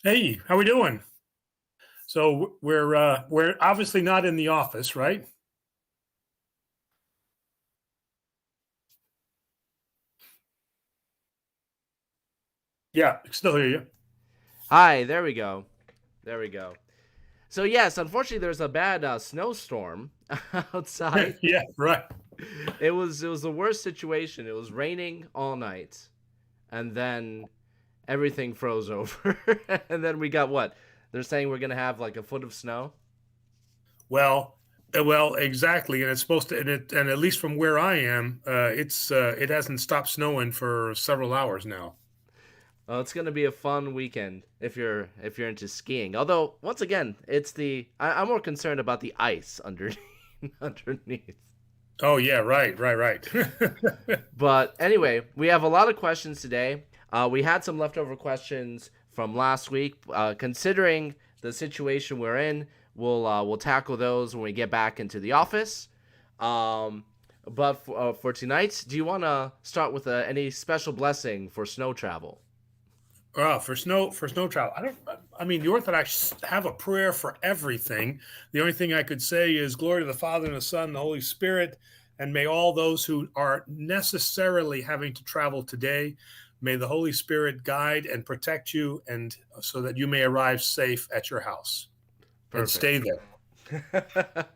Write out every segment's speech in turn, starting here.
Hey, how we doing? So we're obviously not in the office, right? Yeah, still hear you. Hi, there we go. There we go. So yes, unfortunately, there's a bad snowstorm outside. Yeah, right. It was the worst situation. It was raining all night, and then everything froze over, and then we got what? They're saying we're gonna have like a foot of snow. Well, exactly, and it's supposed to, and at least from where I am, it hasn't stopped snowing for several hours now. Well, it's gonna be a fun weekend if you're into skiing. Although once again, I'm more concerned about the ice underneath. underneath. Oh yeah, right. But anyway, we have a lot of questions today. We had some leftover questions from last week. Considering the situation we're in, we'll tackle those when we get back into the office. But for tonight, do you want to start with any special blessing for snow travel? For snow travel, I don't. I mean, the Orthodox have a prayer for everything. The only thing I could say is glory to the Father and the Son, and the Holy Spirit, and may all those who are necessarily having to travel today, may the Holy Spirit guide and protect you, and so that you may arrive safe at your house and stay Perfect. there.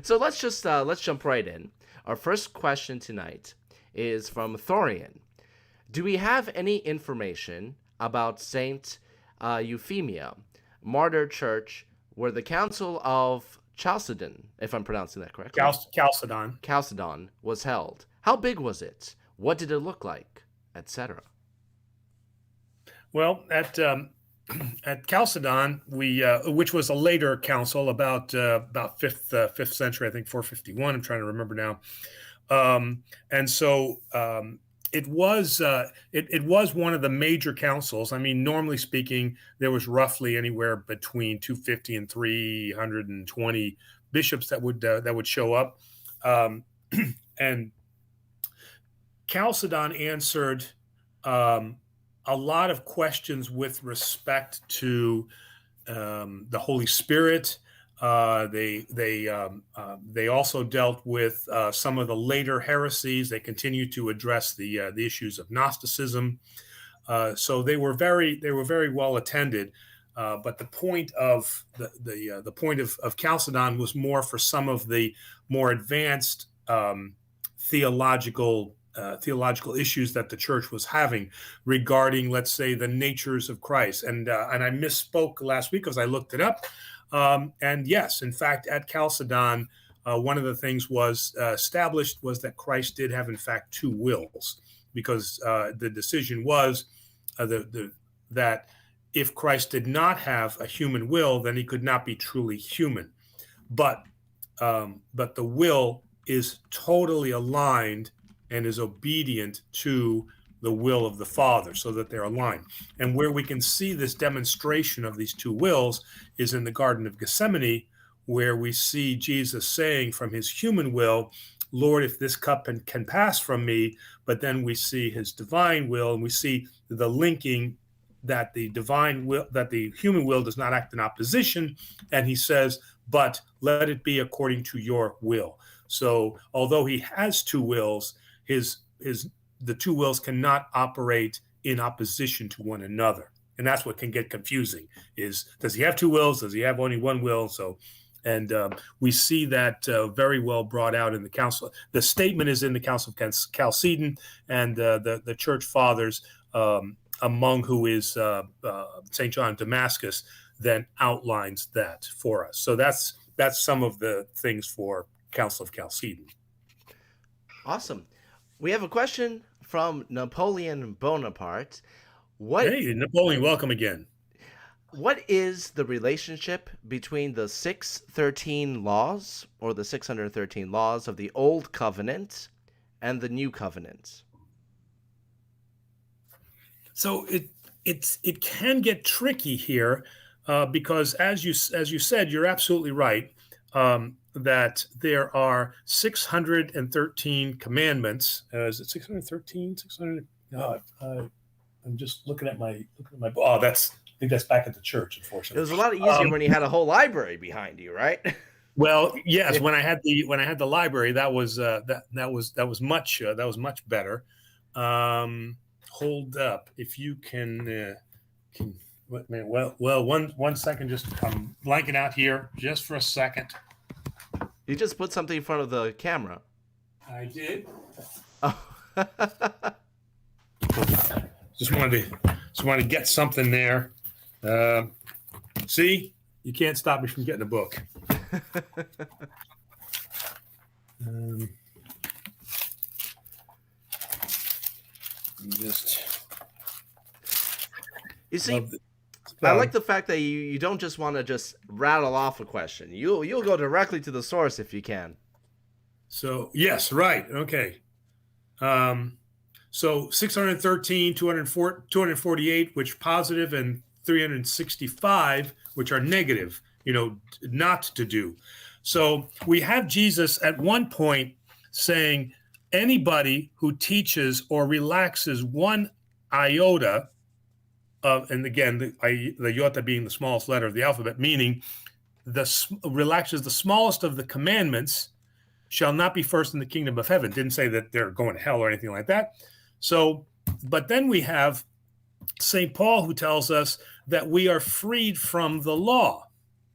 So let's jump right in. Our first question tonight is from Thorian. Do we have any information about Saint Euphemia, martyr church, where the Council of Chalcedon, if I'm pronouncing that correctly, Chalcedon. Chalcedon, was held? How big was it? What did it look like? Etc. Well, at Chalcedon, we which was a later council about fifth century, I think 451. I'm trying to remember now. And so it was one of the major councils. I mean, normally speaking, there was roughly anywhere between 250 and 320 bishops that would show up, and Chalcedon answered um, a lot of questions with respect to the Holy Spirit. They also dealt with some of the later heresies. They continued to address the issues of Gnosticism. So they were very well attended. But the point of the point of Chalcedon was more for some of the more advanced theological issues that the church was having regarding, let's say, the natures of Christ. And I misspoke last week because I looked it up. And yes, in fact, at Chalcedon, one of the things was established was that Christ did have, in fact, two wills, because the decision was that if Christ did not have a human will, then he could not be truly human. But but the will is totally aligned and is obedient to the will of the Father, so that they're aligned. And where we can see this demonstration of these two wills is in the Garden of Gethsemane, where we see Jesus saying from his human will, Lord, if this cup can pass from me, but then we see his divine will, and we see the linking that the human will does not act in opposition, and he says, but let it be according to your will. So although he has two wills, his the two wills cannot operate in opposition to one another, and that's what can get confusing. Is does he have two wills? Does he have only one will? So, and we see that very well brought out in the council. The statement is in the Council of Chalcedon, and the church fathers, among who is Saint John of Damascus, then outlines that for us. So that's some of the things for Council of Chalcedon. Awesome. We have a question from Napoleon Bonaparte. What Hey, Napoleon, welcome again. what is the relationship between the 613 laws or the 613 laws of the Old Covenant and the New Covenant? So it can get tricky here, because as you said, you're absolutely right, that there are 613 commandments. Is it 613? 600? I'm just looking at my. Oh, think that's back at the church, It unfortunately. was a lot easier when you had a whole library behind you, right? Well, yes. When I had the library, that was much better. Hold up, if you can. Well, one second. Just I'm blanking out here just for a second. You just put something in front of the camera. I did. Oh. Just wanted to get something there. See, you can't stop me from getting a book. You see, I like the fact that you don't just want to just rattle off a question. You'll go directly to the source if you can. So yes, right, okay. So 613, 248, which positive, and 365, which are negative, not to do. So we have Jesus at one point saying anybody who teaches or relaxes one iota of, and again, the iota being the smallest letter of the alphabet, meaning relaxes the smallest of the commandments, shall not be first in the kingdom of heaven. Didn't say that they're going to hell or anything like that. So, but then we have St. Paul, who tells us that we are freed from the law.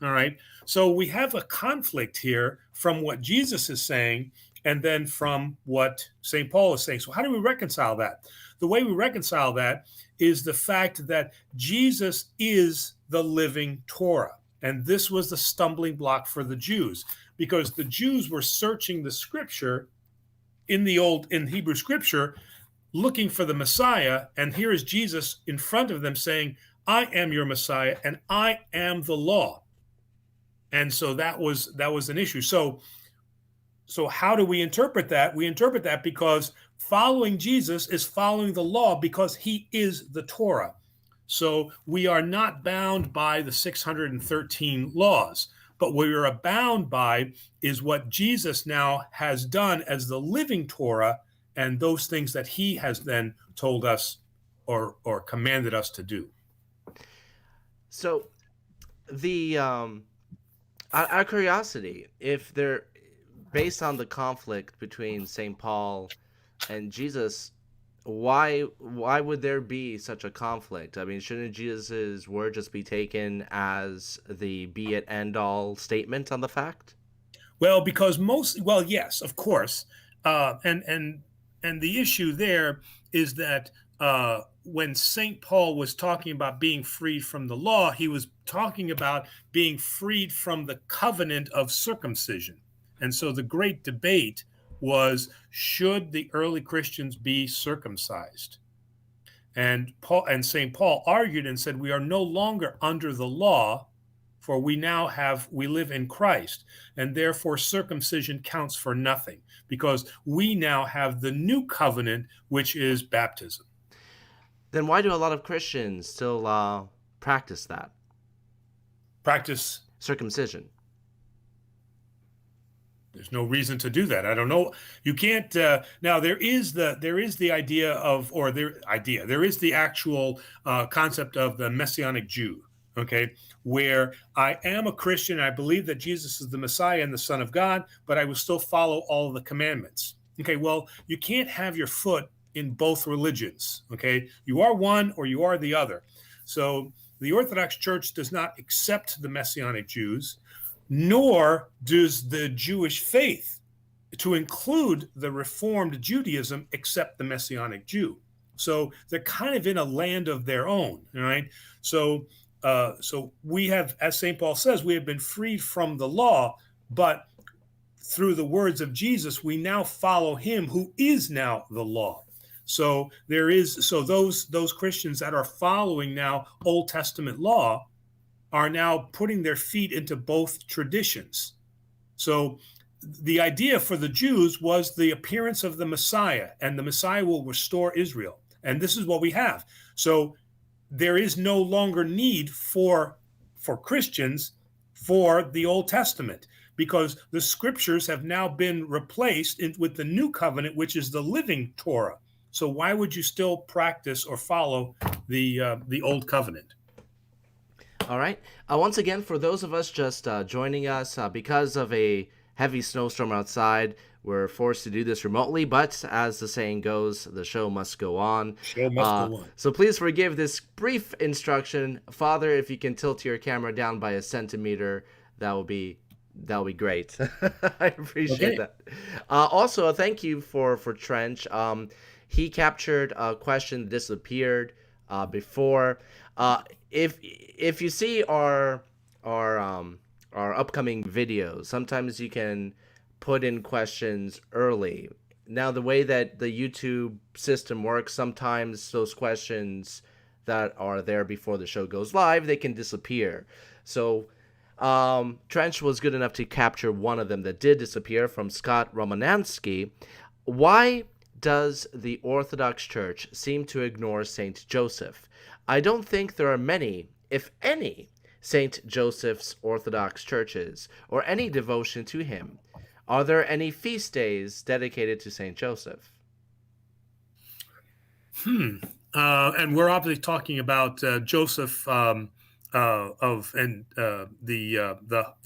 All right. So we have a conflict here from what Jesus is saying and then from what St. Paul is saying. So how do we reconcile that? The way we reconcile that is the fact that Jesus is the living Torah. And this was the stumbling block for the Jews, because the Jews were searching the scripture in Hebrew scripture, looking for the Messiah. And here is Jesus in front of them saying, I am your Messiah and I am the law. And so that was an issue. So how do we interpret that? We interpret that because following Jesus is following the law, because he is the Torah. So we are not bound by the 613 laws, but what we are bound by is what Jesus now has done as the living Torah, and those things that he has then told us or commanded us to do. So the our curiosity, if they're based on the conflict between St. Paul and Jesus, why would there be such a conflict? I mean, shouldn't Jesus' word just be taken as the be it end all statement on the fact? Well, because yes, of course. And the issue there is that when St. Paul was talking about being freed from the law, he was talking about being freed from the covenant of circumcision. And so the great debate was, should the early Christians be circumcised? And St. Paul argued and said, we are no longer under the law, for we live in Christ, and therefore circumcision counts for nothing, because we now have the new covenant, which is baptism. Then why do a lot of Christians still practice that? Practice circumcision? There's no reason to do that. I don't know. You can't. Now there is the idea of, there is the actual concept of the Messianic Jew. Okay, where I am a Christian, I believe that Jesus is the Messiah and the Son of God, but I will still follow all of the commandments. Okay, well, you can't have your foot in both religions. Okay, you are one or you are the other. So the Orthodox Church does not accept the Messianic Jews, nor does the Jewish faith, to include the Reformed Judaism, accept the Messianic Jew. So they're kind of in a land of their own, all right? So we have, as St. Paul says, we have been freed from the law, but through the words of Jesus, we now follow him who is now the law. So those Christians that are following now Old Testament law are now putting their feet into both traditions. So the idea for the Jews was the appearance of the Messiah, and the Messiah will restore Israel. And this is what we have. So there is no longer need for Christians for the Old Testament, because the scriptures have now been replaced with the new covenant, which is the living Torah. So why would you still practice or follow the old covenant? All right. Once again, for those of us just joining us, because of a heavy snowstorm outside, we're forced to do this remotely, but as the saying goes, the show must go on. Show must go on. So please forgive this brief instruction. Father, if you can tilt your camera down by a centimeter, that'll be great. I appreciate that. Also, thank you for Trench. He captured a question that disappeared before. If you see our upcoming videos, sometimes you can put in questions early. Now, the way that the YouTube system works, sometimes those questions that are there before the show goes live, they can disappear. So Trench was good enough to capture one of them that did disappear from Scott Romanansky. Why does the Orthodox Church seem to ignore Saint Joseph? I don't think there are many, if any, Saint Joseph's Orthodox churches or any devotion to him. Are there any feast days dedicated to Saint Joseph? And we're obviously talking about Joseph the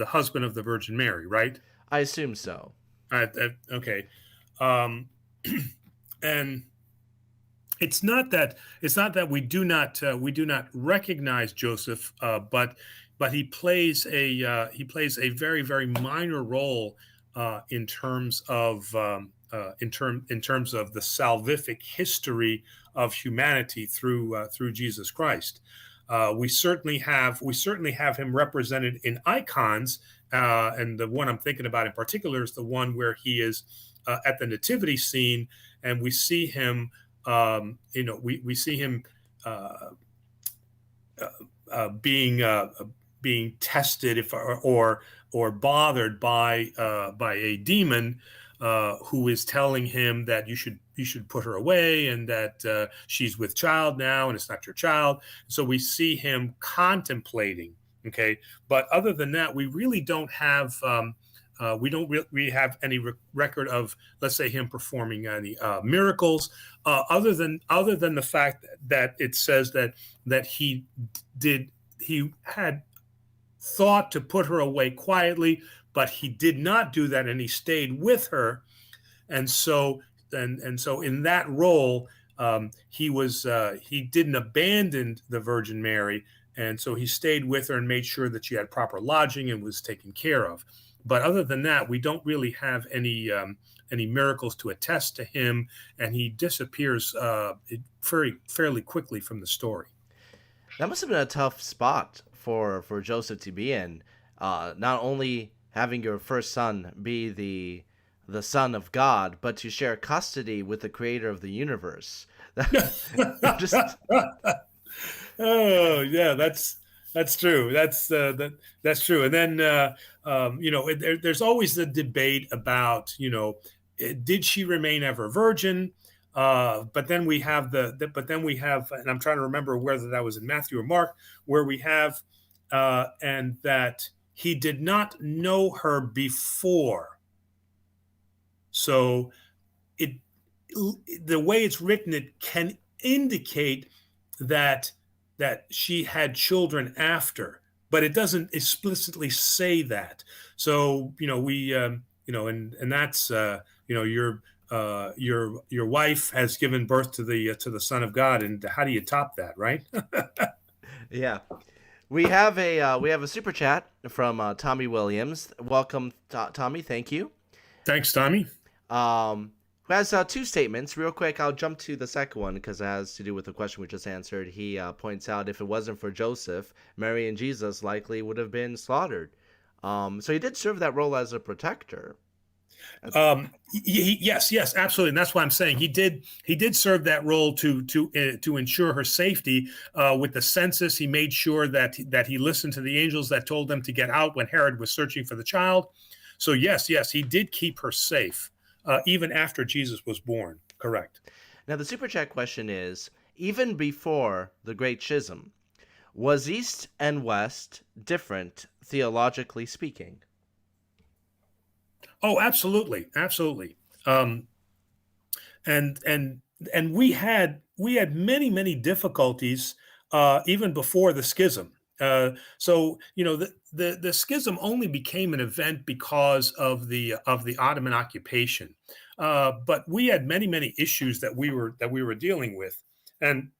husband of the Virgin Mary, right? I assume so. Okay. And it's not that we do not recognize Joseph, but he plays a very, very minor role in terms of the salvific history of humanity through Jesus Christ. We certainly have him represented in icons, and the one I'm thinking about in particular is the one where he is at the nativity scene, and we see him. We see him being tested or bothered by a demon who is telling him that you should put her away, and that she's with child now and it's not your child. So we see him contemplating. Okay, but other than that, we really don't have. We don't really have any record of, let's say, him performing any miracles, other than the fact that it says that he had thought to put her away quietly, but he did not do that, and he stayed with her, and so in that role, he didn't abandon the Virgin Mary, and so he stayed with her and made sure that she had proper lodging and was taken care of. But other than that, we don't really have any miracles to attest to him, and he disappears fairly quickly from the story. That must have been a tough spot for Joseph to be in. Not only having your first son be the son of God, but to share custody with the creator of the universe. Just... Oh yeah, that's true. That's true. And then there's always the debate about did she remain ever virgin? But then we have and I'm trying to remember whether that was in Matthew or Mark, where we have and that he did not know her before. So the way it's written, it can indicate that she had children after, but it doesn't explicitly say that. So and that's your wife has given birth to the Son of God, and how do you top that, right? Yeah, we have a super chat from Tommy Williams. Welcome, Tommy. Thank you. Thanks, Tommy. Who has two statements. Real quick, I'll jump to the second one because it has to do with the question we just answered. He points out if it wasn't for Joseph, Mary and Jesus likely would have been slaughtered. So he did serve that role as a protector. Yes, absolutely, and that's why I'm saying he did serve that role to ensure her safety. With the census, he made sure that he listened to the angels that told them to get out when Herod was searching for the child. So yes, he did keep her safe. Even after Jesus was born, correct. Now, the super chat question is, even before the Great Schism, was East and West different, theologically speaking? Oh, absolutely. And we had many difficulties even before the schism. So the schism only became an event because of the Ottoman occupation, but we had many issues that we were dealing with, and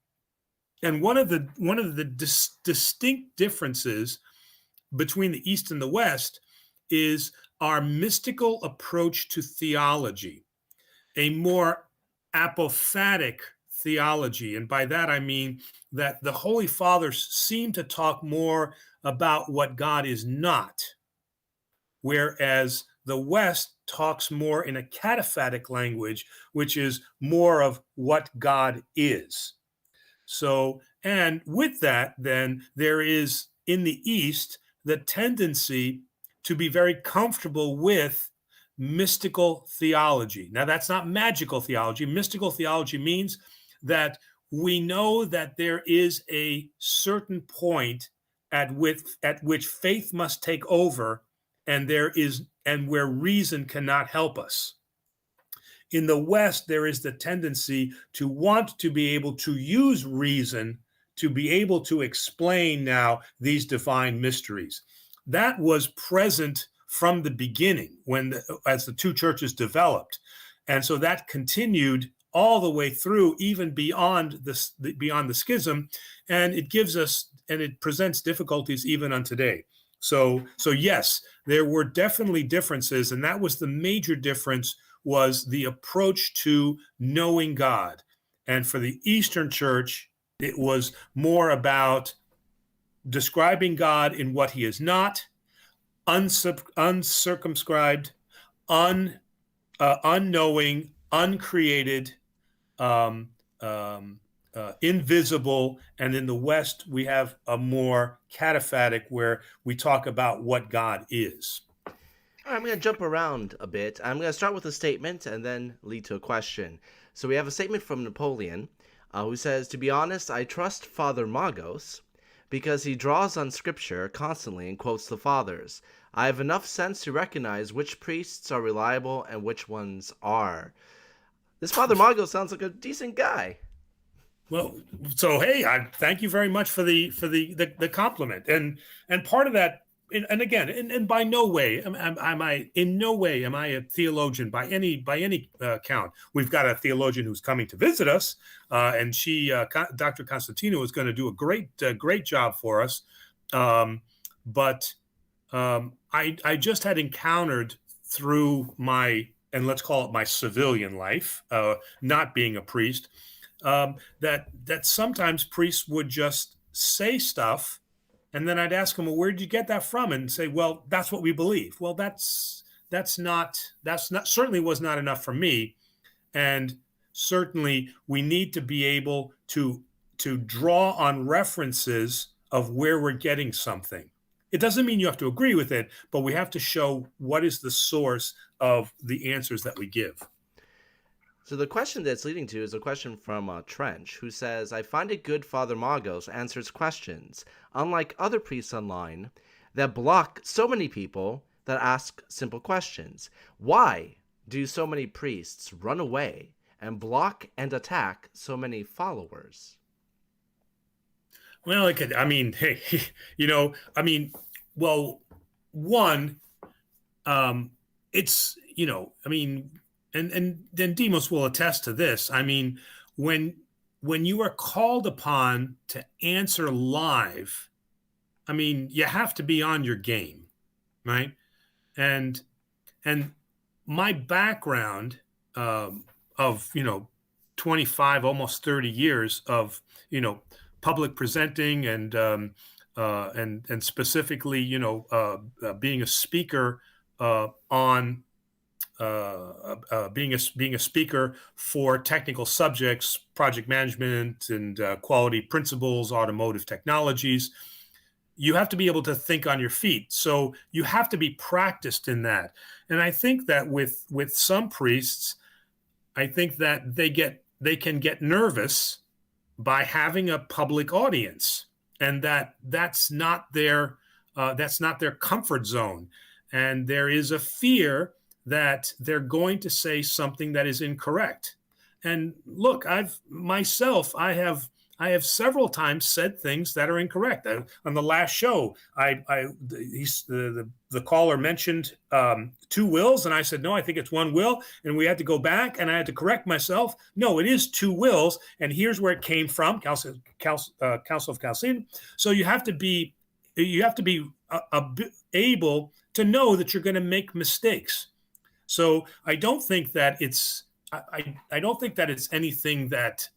one of the distinct differences between the East and the West is our mystical approach to theology, a more apophatic theology. And by that, I mean that the Holy Fathers seem to talk more about what God is not, whereas the West talks more in a cataphatic language, which is more of what God is. So, and with that, then there is in the East the tendency to be very comfortable with mystical theology. Now, that's not magical theology. Mystical theology means that we know that there is a certain point at which faith must take over, and where reason cannot help us. In the West, there is the tendency to want to be able to use reason to be able to explain now these divine mysteries. That was present from the beginning as the two churches developed. And so that continued all the way through, even beyond the schism, and it presents difficulties even on today. So yes, there were definitely differences, and that was the major difference, was the approach to knowing God. And for the Eastern Church, it was more about describing God in what he is not, uncircumscribed, unknowing, uncreated, invisible. And in the West, we have a more cataphatic, where we talk about what God is. All right, I'm going to jump around a bit. I'm going to start with a statement and then lead to a question. So we have a statement from Napoleon, who says, "To be honest, I trust Father Maggos because he draws on scripture constantly and quotes the fathers. I have enough sense to recognize which priests are reliable and which ones are." This Father Maggos sounds like a decent guy. Well, so hey, I thank you very much for the compliment, and part of that, and again, and by no way am I a theologian by any count. We've got a theologian who's coming to visit us, and Dr. Constantino, is going to do a great job for us. But I just had encountered through my, and let's call it my civilian life, not being a priest, that sometimes priests would just say stuff, and then I'd ask them, "Well, where did you get that from?" And say, "Well, that's what we believe." Well, that's not certainly was not enough for me, and certainly we need to be able to draw on references of where we're getting something. It doesn't mean you have to agree with it, but we have to show what is the source of the answers that we give. So the question that's leading to is a question from Trench, who says, "I find it good Father Maggos answers questions, unlike other priests online, that block so many people that ask simple questions. Why do so many priests run away and block and attack so many followers?" Well, well, one, it's, and then Demos will attest to this. I mean, when you are called upon to answer live, I mean, you have to be on your game, right? And my background of 25, almost 30 years of public presenting and specifically being a speaker on. Being a speaker for technical subjects, project management and quality principles, automotive technologies, you have to be able to think on your feet. So you have to be practiced in that. And I think that with some priests, I think that they can get nervous by having a public audience, and that's not their comfort zone, and there is a fear that they're going to say something that is incorrect. And look, I I have several times said things that are incorrect. On the last show, the caller mentioned two wills, and I said, no, I think it's one will. And we had to go back, and I had to correct myself. No, it is two wills, and here's where it came from, Council of Chalcedon. So you have to be able to know that you're going to make mistakes. So I don't think that it's anything that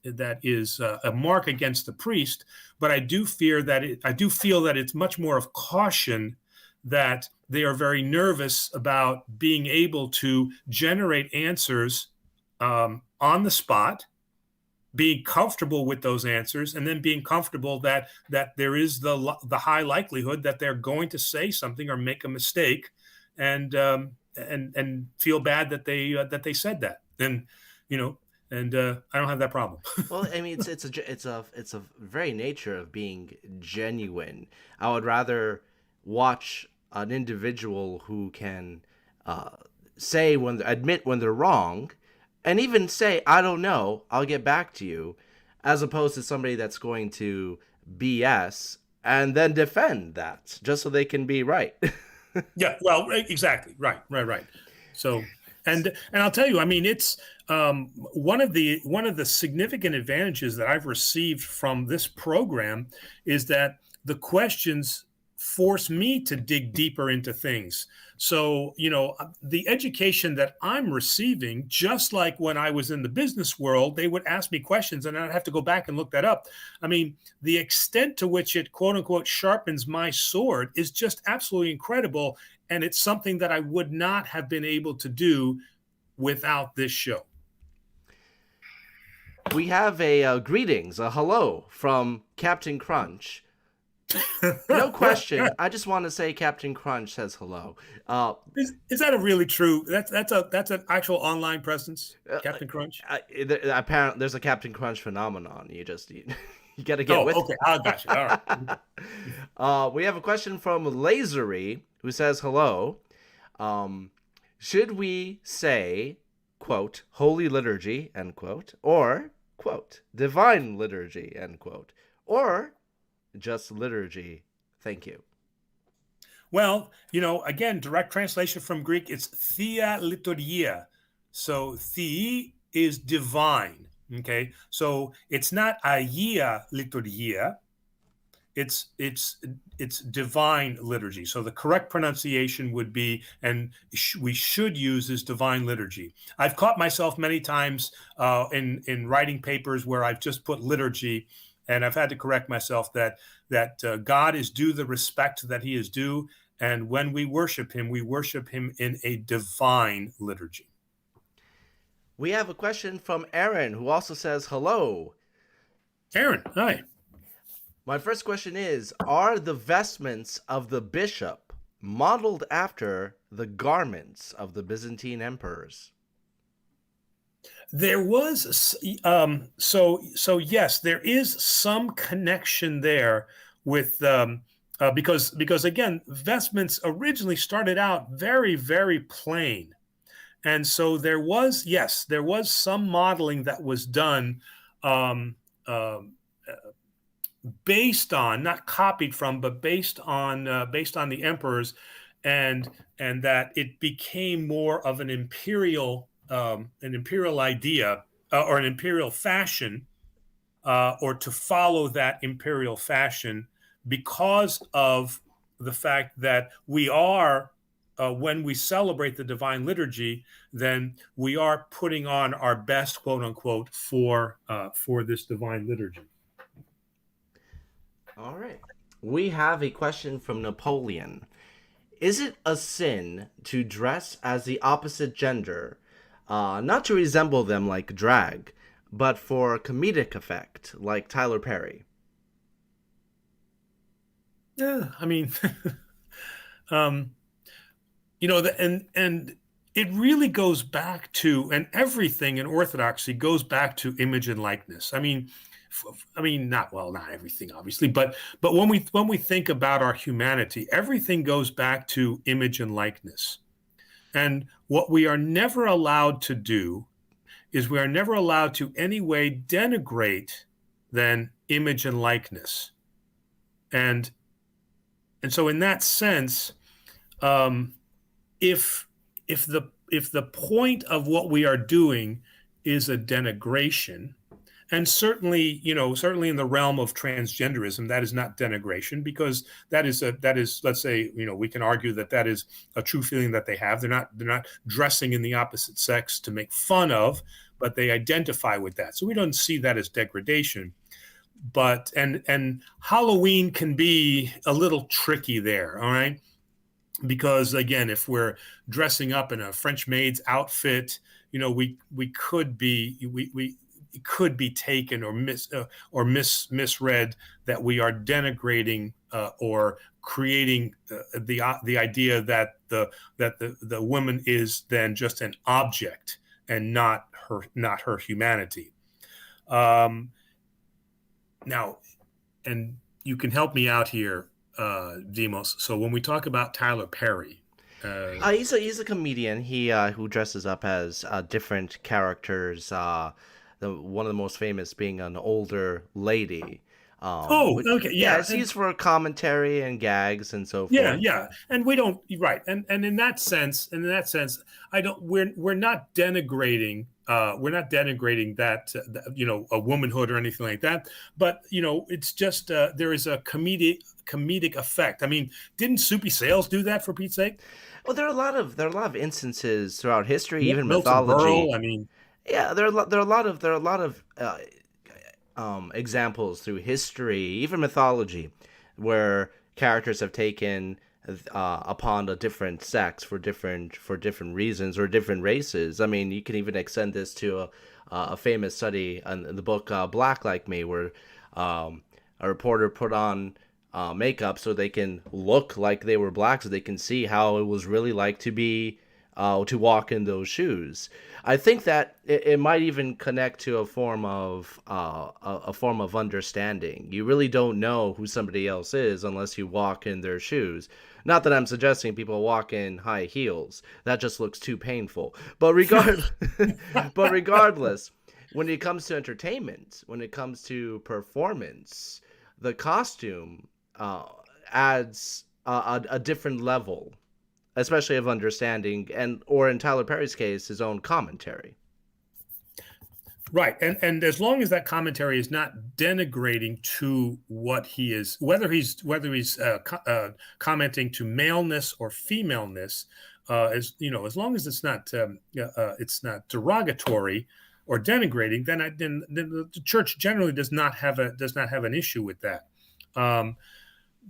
is a mark against the priest, but I do feel that it's much more of caution, that they are very nervous about being able to generate answers on the spot, being comfortable with those answers, and then being comfortable that there is the high likelihood that they're going to say something or make a mistake, and feel bad that they said that. And I don't have that problem. Well, I mean, it's a very nature of being genuine. I would rather watch an individual who can admit when they're wrong, and even say, I don't know, I'll get back to you, as opposed to somebody that's going to BS and then defend that just so they can be right. Yeah, well, exactly. Right. So, and I'll tell you, I mean, it's one of the significant advantages that I've received from this program is that the questions force me to dig deeper into things. So, the education that I'm receiving, just like when I was in the business world, they would ask me questions and I'd have to go back and look that up. I mean, the extent to which it, quote unquote, sharpens my sword is just absolutely incredible. And it's something that I would not have been able to do without this show. We have a greetings, a hello from Captain Crunch. No question. I just want to say Captain Crunch says hello. Is that a really true? That's an actual online presence, Captain Crunch. Apparently, there's a Captain Crunch phenomenon. You got to get with. Okay, I got you. All right. We have a question from Lasery who says hello. Should we say, quote, Holy Liturgy, end quote, or quote, Divine Liturgy, end quote, or just liturgy? Thank you. Well, again, direct translation from Greek, it's thea liturgia. So thei is divine. Okay, so it's not aia liturgia. It's divine liturgy. So the correct pronunciation would be, and we should use, is divine liturgy. I've caught myself many times in writing papers where I've just put liturgy. And I've had to correct myself that God is due the respect that he is due. And when we worship him in a divine liturgy. We have a question from Aaron, who also says hello. Aaron, hi. My first question is, are the vestments of the bishop modeled after the garments of the Byzantine emperors? There was so yes, there is some connection there with because again, vestments originally started out very, very plain, and so there was some modeling that was done based on, not copied from, but based on the emperors, and that it became more of an imperial idea or an imperial fashion, or to follow that imperial fashion, because of the fact that we are, when we celebrate the divine liturgy, then we are putting on our best, quote unquote, for this divine liturgy. All right. We have a question from Napoleon. Is it a sin to dress as the opposite gender, not to resemble them like drag, but for comedic effect, like Tyler Perry? Yeah, I mean, and it really goes back to, and everything in Orthodoxy goes back to image and likeness. I mean, not everything, obviously, but when we think about our humanity, everything goes back to image and likeness. And what we are never allowed to do is we are never allowed to any way denigrate than image and likeness. And so in that sense, if the point of what we are doing is a denigration, and certainly in the realm of transgenderism, that is not denigration, because that is let's say, we can argue that is a true feeling that they have. They're not dressing in the opposite sex to make fun of, but they identify with that. So we don't see that as degradation. But and Halloween can be a little tricky there, all right? Because again, if we're dressing up in a French maid's outfit, we could be could be taken or misread that we are denigrating or creating the idea that the woman is then just an object and not her humanity. Now, and you can help me out here, Demos. So when we talk about Tyler Perry, he's a comedian. He who dresses up as different characters. One of the most famous being an older lady. Okay, yeah. It's used for commentary and gags and so forth. Yeah, and we don't, right, and in that sense, we're not denigrating. We're not denigrating that, a womanhood or anything like that. But it's just there is a comedic effect. I mean, didn't Soupy Sales do that, for Pete's sake? Well, there are a lot of instances throughout history, even Milton mythology. Berle, I mean, yeah, there are a lot of examples through history, even mythology, where characters have taken upon a different sex for different reasons or different races. I mean, you can even extend this to a famous study in the book Black Like Me, where a reporter put on makeup so they can look like they were black, so they can see how it was really like to walk in those shoes. I think that it might even connect to a form of understanding. You really don't know who somebody else is unless you walk in their shoes. Not that I'm suggesting people walk in high heels. That just looks too painful. But regardless, when it comes to entertainment, when it comes to performance, the costume adds a different level, especially of understanding, or in Tyler Perry's case, his own commentary. Right, and as long as that commentary is not denigrating to what he is, whether he's commenting to maleness or femaleness, as long as it's not derogatory or denigrating, then the church generally does not have an issue with that.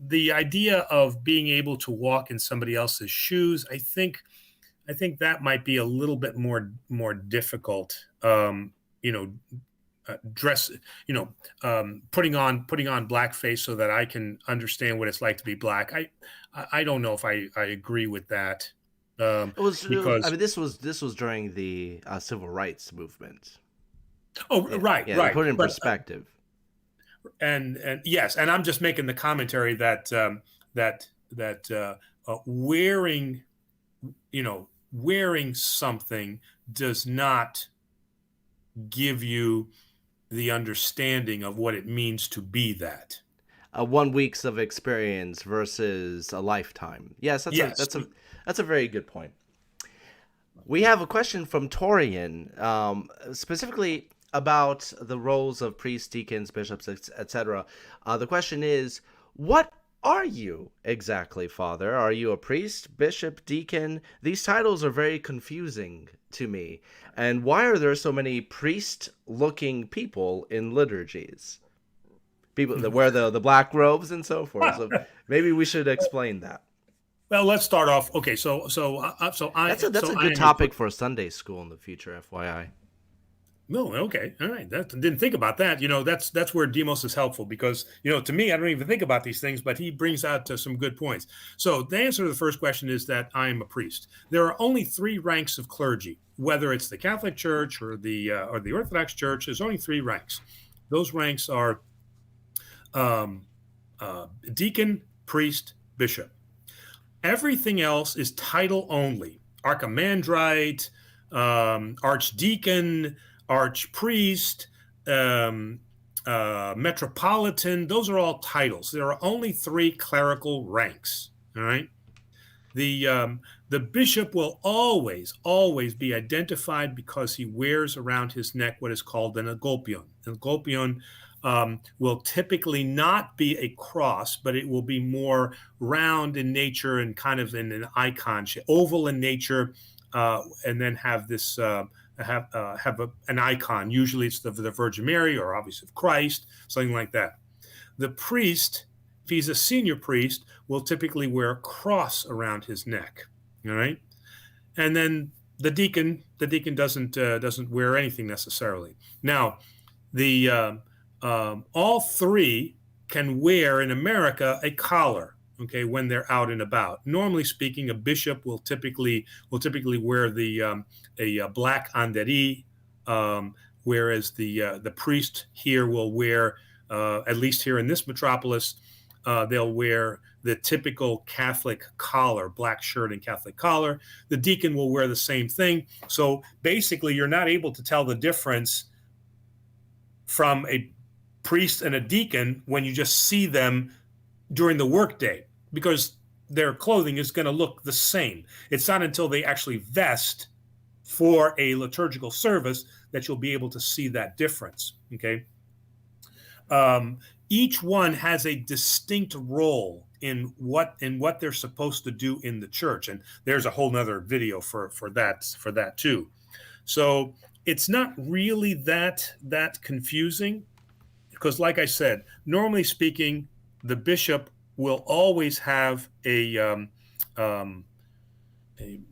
The idea of being able to walk in somebody else's shoes, I think that might be a little bit more difficult. Dress, putting on blackface so that I can understand what it's like to be black. I don't know if I agree with that. This was during the civil rights movement. Oh, yeah, right. Put it in perspective. And yes, and I'm just making the commentary that wearing something does not give you the understanding of what it means to be that. 1 week's of experience versus a lifetime. Yes, that's a very good point. We have a question from Torian, specifically about the roles of priests, deacons, bishops, etc. The question is, what are you exactly, Father? Are you a priest, bishop, deacon? These titles are very confusing to me. And why are there so many priest-looking people in liturgies? People that wear the black robes and so forth. So maybe we should explain that. Well, let's start off. Okay, so that's a good topic for a Sunday school in the future, FYI. No, okay, all right. Didn't think about that. That's where Demos is helpful, because to me, I don't even think about these things, but he brings out some good points. So the answer to the first question is that I am a priest. There are only 3 ranks of clergy, whether it's the Catholic Church or the Orthodox Church. There's only 3 ranks. Those ranks are deacon, priest, bishop. Everything else is title only. Archimandrite, archdeacon, archpriest, metropolitan. Those are all titles. There are only three clerical ranks. All right. The bishop will always be identified because he wears around his neck what is called an agolpion. An agolpion will typically not be a cross, but it will be more round in nature and kind of in an icon, oval in nature, and then have this an icon. Usually, it's the Virgin Mary or obviously Christ, something like that. The priest, if he's a senior priest, will typically wear a cross around his neck. All right, and then the deacon doesn't wear anything necessarily. Now, the all three can wear in America a collar. Okay, when they're out and about. Normally speaking, a bishop will typically wear a black anderi, whereas the priest here will wear, at least here in this metropolis, they'll wear the typical Catholic collar, black shirt and Catholic collar. The deacon will wear the same thing. So basically, you're not able to tell the difference from a priest and a deacon when you just see them during the workday, because their clothing is going to look the same. It's not until they actually vest for a liturgical service that you'll be able to see that difference. Okay. Each one has a distinct role in what they're supposed to do in the church, and there's a whole nother video for that too. So it's not really that confusing, because, like I said, normally speaking, the bishop will always have a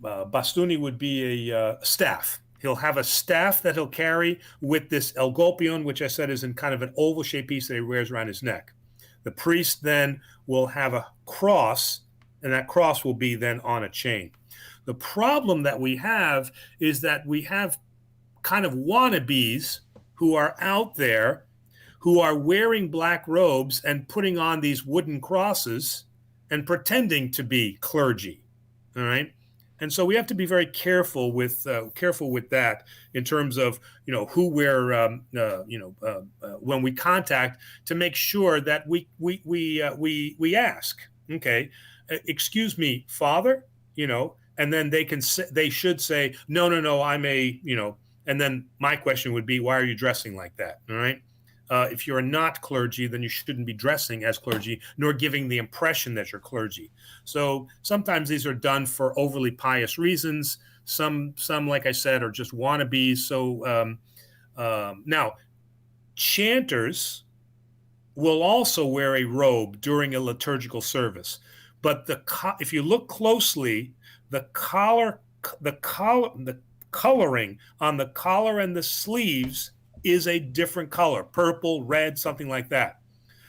bastuni would be a staff. He'll have a staff that he'll carry with this elgopion, which I said is in kind of an oval-shaped piece that he wears around his neck. The priest then will have a cross, and that cross will be then on a chain. The problem that we have is that we have kind of wannabes who are out there who are wearing black robes and putting on these wooden crosses and pretending to be clergy. All right. And so we have to be very careful with that in terms of who we're when we contact, to make sure that we ask, okay, excuse me, Father, and then they should say no, I'm a and then my question would be, why are you dressing like that? All right. If you're not clergy, then you shouldn't be dressing as clergy, nor giving the impression that you're clergy. So sometimes these are done for overly pious reasons. Some, like I said, are just wannabes. So now, chanters will also wear a robe during a liturgical service, but if you look closely, the coloring on the collar and the sleeves is a different color, purple, red, something like that.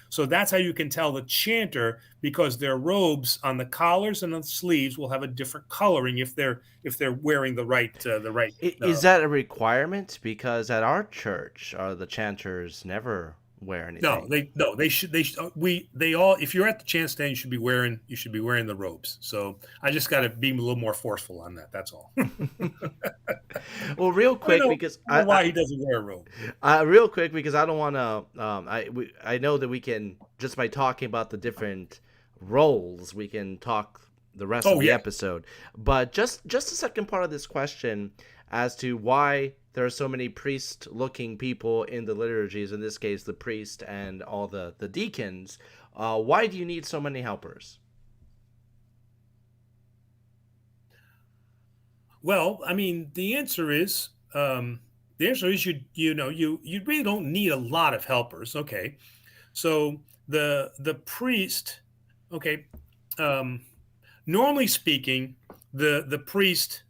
So that's how you can tell the chanter, because their robes on the collars and the sleeves will have a different coloring if they're wearing the right. Is that a requirement? Because at our church, the chanters never wear anything. They all, if you're at the chant stand, you should be wearing the robes. So I just got to be a little more forceful on that. That's all. Well, real quick, because I don't know why he doesn't wear a robe. Real quick, because I don't want to. I know that we can, just by talking about the different roles, we can talk the rest of the episode. But just the second part of this question, as to why there are so many priest-looking people in the liturgies, in this case, the priest and all the deacons. Why do you need so many helpers? Well, I mean, the answer is you really don't need a lot of helpers. Okay, so the priest, okay, normally speaking, the priest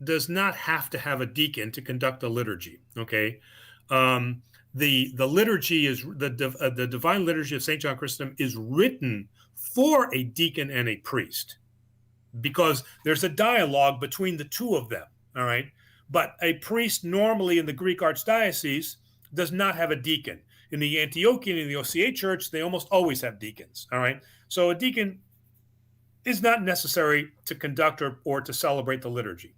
does not have to have a deacon to conduct a liturgy. Okay, the liturgy is the Divine Liturgy of St. John Chrysostom is written for a deacon and a priest, because there's a dialogue between the two of them. All right, but a priest normally in the Greek Archdiocese does not have a deacon. In the Antiochian and the OCA Church, they almost always have deacons. All right, so a deacon is not necessary to conduct or to celebrate the liturgy.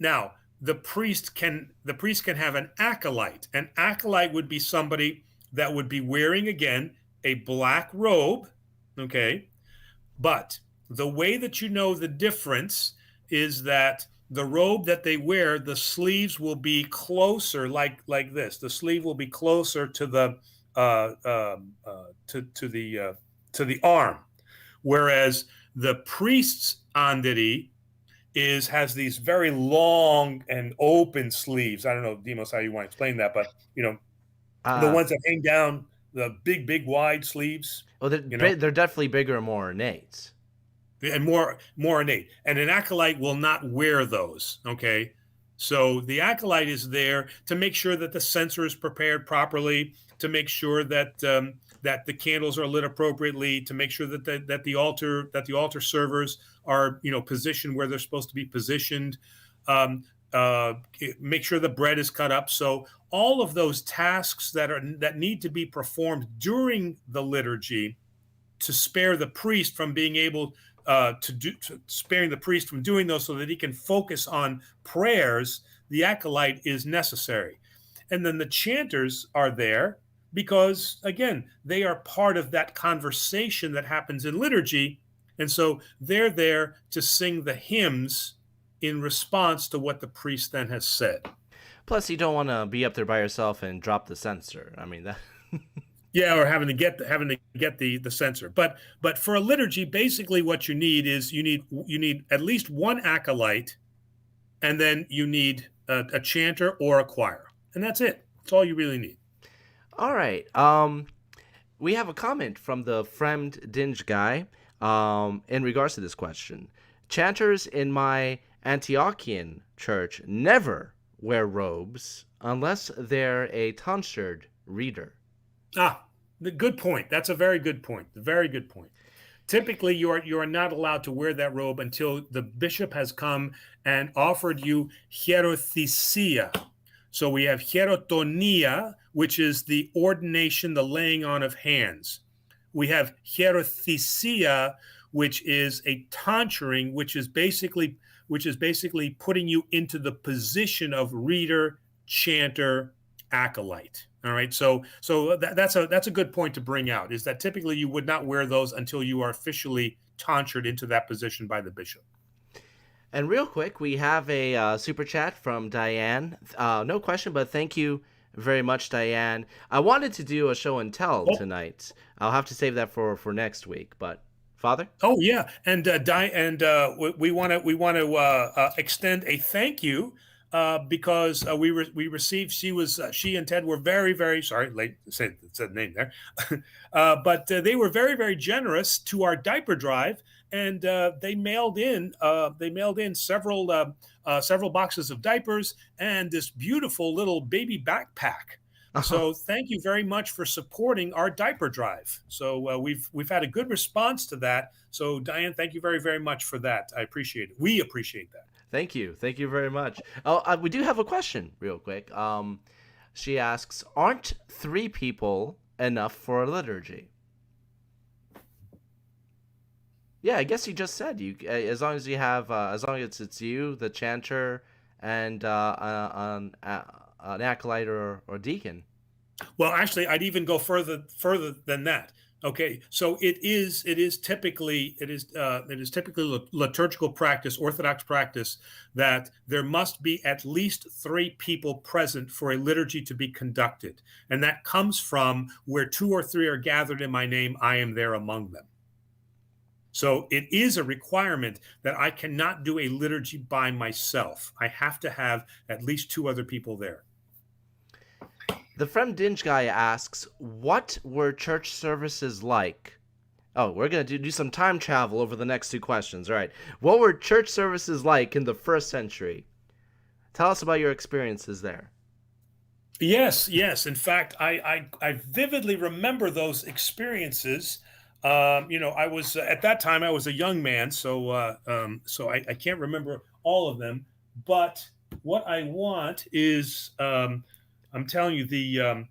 Now, the priest can have an acolyte. An acolyte would be somebody that would be wearing, again, a black robe, okay? But the way that you know the difference is that the robe that they wear, the sleeves will be closer, like this. The sleeve will be closer to the to the arm, whereas the priest's andiri has these very long and open sleeves. I don't know, Demos, how you want to explain that, but the ones that hang down, the big wide sleeves. Well, they're definitely bigger and more ornate. And more ornate. And an acolyte will not wear those, okay? So the acolyte is there to make sure that the censer is prepared properly, to make sure that that the candles are lit appropriately, to make sure that the altar servers are positioned where they're supposed to be positioned, make sure the bread is cut up. So all of those tasks that need to be performed during the liturgy to spare the priest from being able sparing the priest from doing those so that he can focus on prayers, the acolyte is necessary. And then the chanters are there because, again, they are part of that conversation that happens in liturgy. And so they're there to sing the hymns in response to what the priest then has said. Plus, you don't want to be up there by yourself and drop the censer. I mean, that... Yeah, or having to get the censer. But for a liturgy, basically what you need is you need at least one acolyte, and then you need a chanter or a choir, and that's it. That's all you really need. All right. We have a comment from the Fremd Dinge guy in regards to this question. Chanters in my Antiochian church never wear robes unless they're a tonsured reader. The good point. That's a very good point. Very good point. Typically, you are not allowed to wear that robe until the bishop has come and offered you hierothesia. So we have hierotonia, which is the ordination, the laying on of hands. We have hierothesia, which is a tonsuring, which is basically putting you into the position of reader, chanter, acolyte. All right, so that's a good point to bring out, is that typically you would not wear those until you are officially tonsured into that position by the bishop. And real quick, we have a super chat from Diane. No question, but thank you very much, Diane. I wanted to do a show and tell tonight. I'll have to save that for next week, but Father? Oh yeah, and we want to extend a thank you. Because we received, she and Ted were very sorry, late said the name there, but they were very generous to our diaper drive, and they mailed in several boxes of diapers and this beautiful little baby backpack. So thank you very much for supporting our diaper drive. So we've had a good response to that. So Diane, thank you very much for that. I appreciate it. We appreciate that. Thank you very much. Oh, we do have a question, real quick. She asks, "Aren't 3 people enough for a liturgy?" Yeah, I guess you just said you. As long as you have, as long as it's you, the chanter, and an acolyte or deacon. Well, actually, I'd even go further than that. Okay, so it is typically liturgical practice, Orthodox practice, that there must be at least 3 people present for a liturgy to be conducted, and that comes from where 2 or 3 are gathered in my name, I am there among them. So it is a requirement that I cannot do a liturgy by myself. I have to have at least 2 other people there. The Fremdinge guy asks, what were church services like? Oh, we're going to do some time travel over the next 2 questions. All right. What were church services like in the 1st century? Tell us about your experiences there. Yes. In fact, I vividly remember those experiences. I was at that time I was a young man, so I can't remember all of them. But what I want is, I'm telling you, the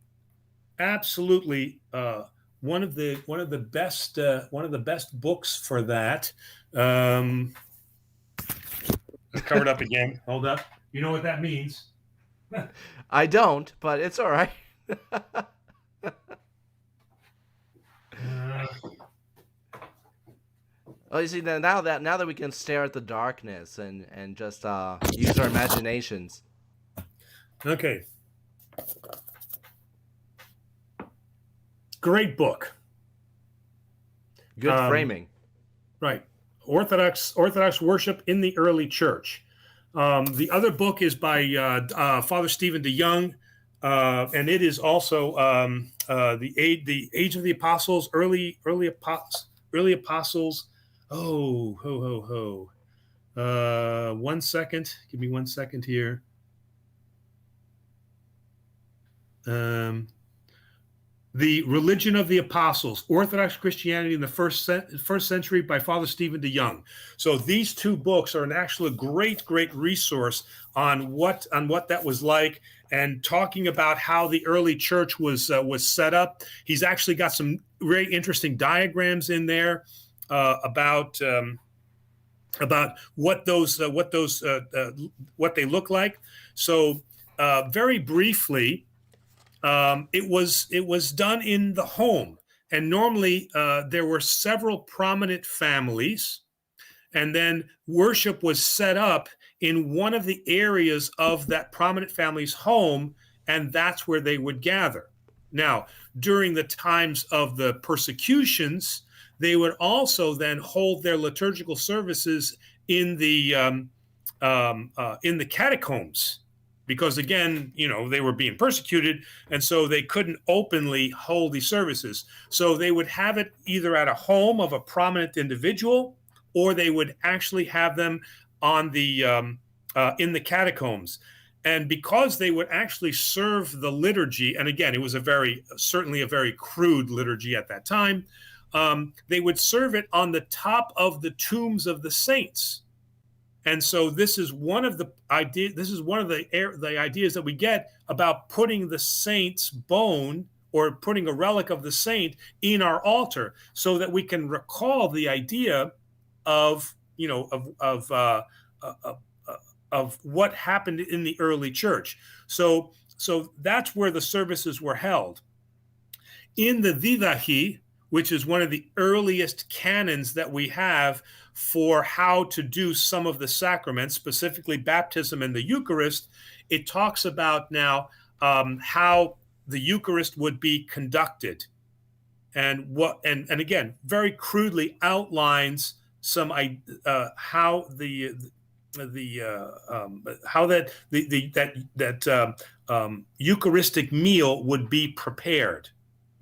absolutely one of the best books for that. Covered up again. Hold up. You know what that means? I don't, but it's all right. Uh, Oh, you see, now that we can stare at the darkness and just use our imaginations. okay. Great book. Good framing. Right. Orthodox worship in the early church. The other book is by Father Stephen DeYoung, and it is also the Age of the Apostles, early apostles. Oh, ho ho ho. 1 second. Give me 1 second here. The Religion of the Apostles, Orthodox Christianity in the first century by Father Stephen DeYoung. So these two books are an actual great resource on what that was like, and talking about how the early church was set up. He's actually got some very interesting diagrams in there about what they look like. So very briefly. It was done in the home, and normally there were several prominent families, and then worship was set up in one of the areas of that prominent family's home, and that's where they would gather. Now, during the times of the persecutions, they would also then hold their liturgical services in the catacombs, because again, they were being persecuted, and so they couldn't openly hold these services. So they would have it either at a home of a prominent individual, or they would actually have them on the in the catacombs. And because they would actually serve the liturgy, and again, it was certainly a very crude liturgy at that time, they would serve it on the top of the tombs of the saints. And so this is one of the ideas that we get about putting the saint's bone, or putting a relic of the saint, in our altar, so that we can recall the idea of what happened in the early church. So that's where the services were held. In the Didache, which is one of the earliest canons that we have for how to do some of the sacraments, specifically baptism and the Eucharist, it talks about now how the Eucharist would be conducted, and again, very crudely outlines some how that Eucharistic meal would be prepared.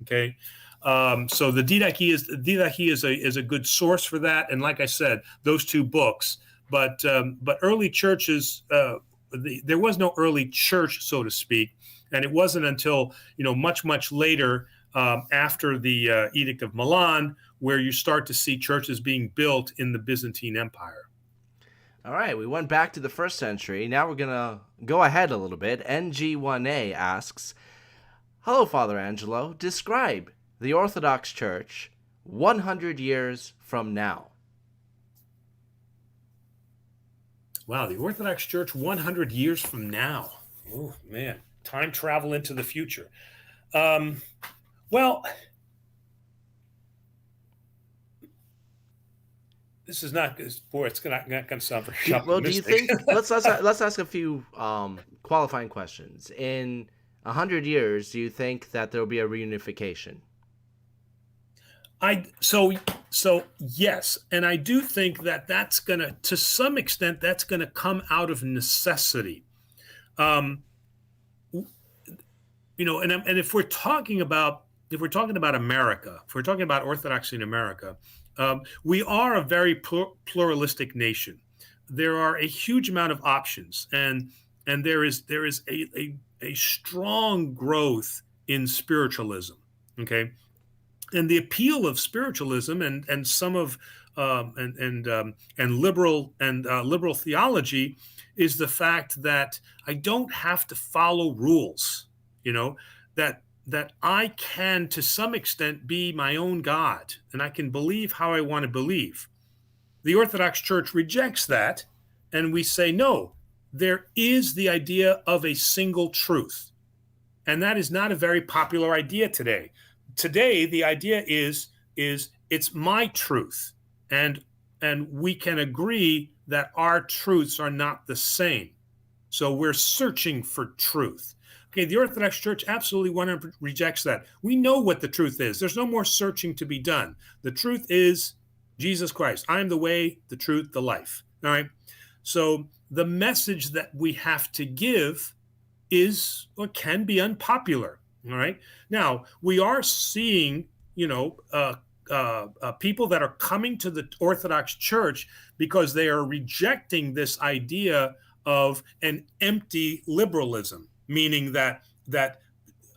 Okay. So the Didache is a good source for that, and like I said, those two books. But early churches, there was no early church, so to speak, and it wasn't until much later, after the Edict of Milan, where you start to see churches being built in the Byzantine Empire. All right, we went back to the first century. Now we're gonna go ahead a little bit. NG1A asks, "Hello, Father Angelo. Describe the Orthodox Church 100 years from now." Wow, the Orthodox Church 100 years from now. Oh, man. Time travel into the future. Well, this is not good. Boy, it's not going to sound very optimistic. Well, do you think, let's ask a few qualifying questions. In 100 years, do you think that there will be a reunification? So yes, and I do think that that's gonna, to some extent, that's gonna come out of necessity. And if we're talking about America, if we're talking about Orthodoxy in America, we are a very pluralistic nation. There are a huge amount of options, and there is a strong growth in spiritualism. Okay. And the appeal of spiritualism and some of liberal theology is the fact that I don't have to follow rules. That I can, to some extent, be my own God, and I can believe how I want to believe. The Orthodox Church rejects that, and we say no. there is the idea of a single truth. And that is not a very popular idea today. Today, the idea is it's my truth. And we can agree that our truths are not the same. So we're searching for truth. Okay, the Orthodox Church absolutely 100% rejects that. We know what the truth is. There's no more searching to be done. The truth is Jesus Christ. I am the way, the truth, the life. All right. So the message that we have to give is or can be unpopular. All right. Now, we are seeing, people that are coming to the Orthodox Church because they are rejecting this idea of an empty liberalism, meaning that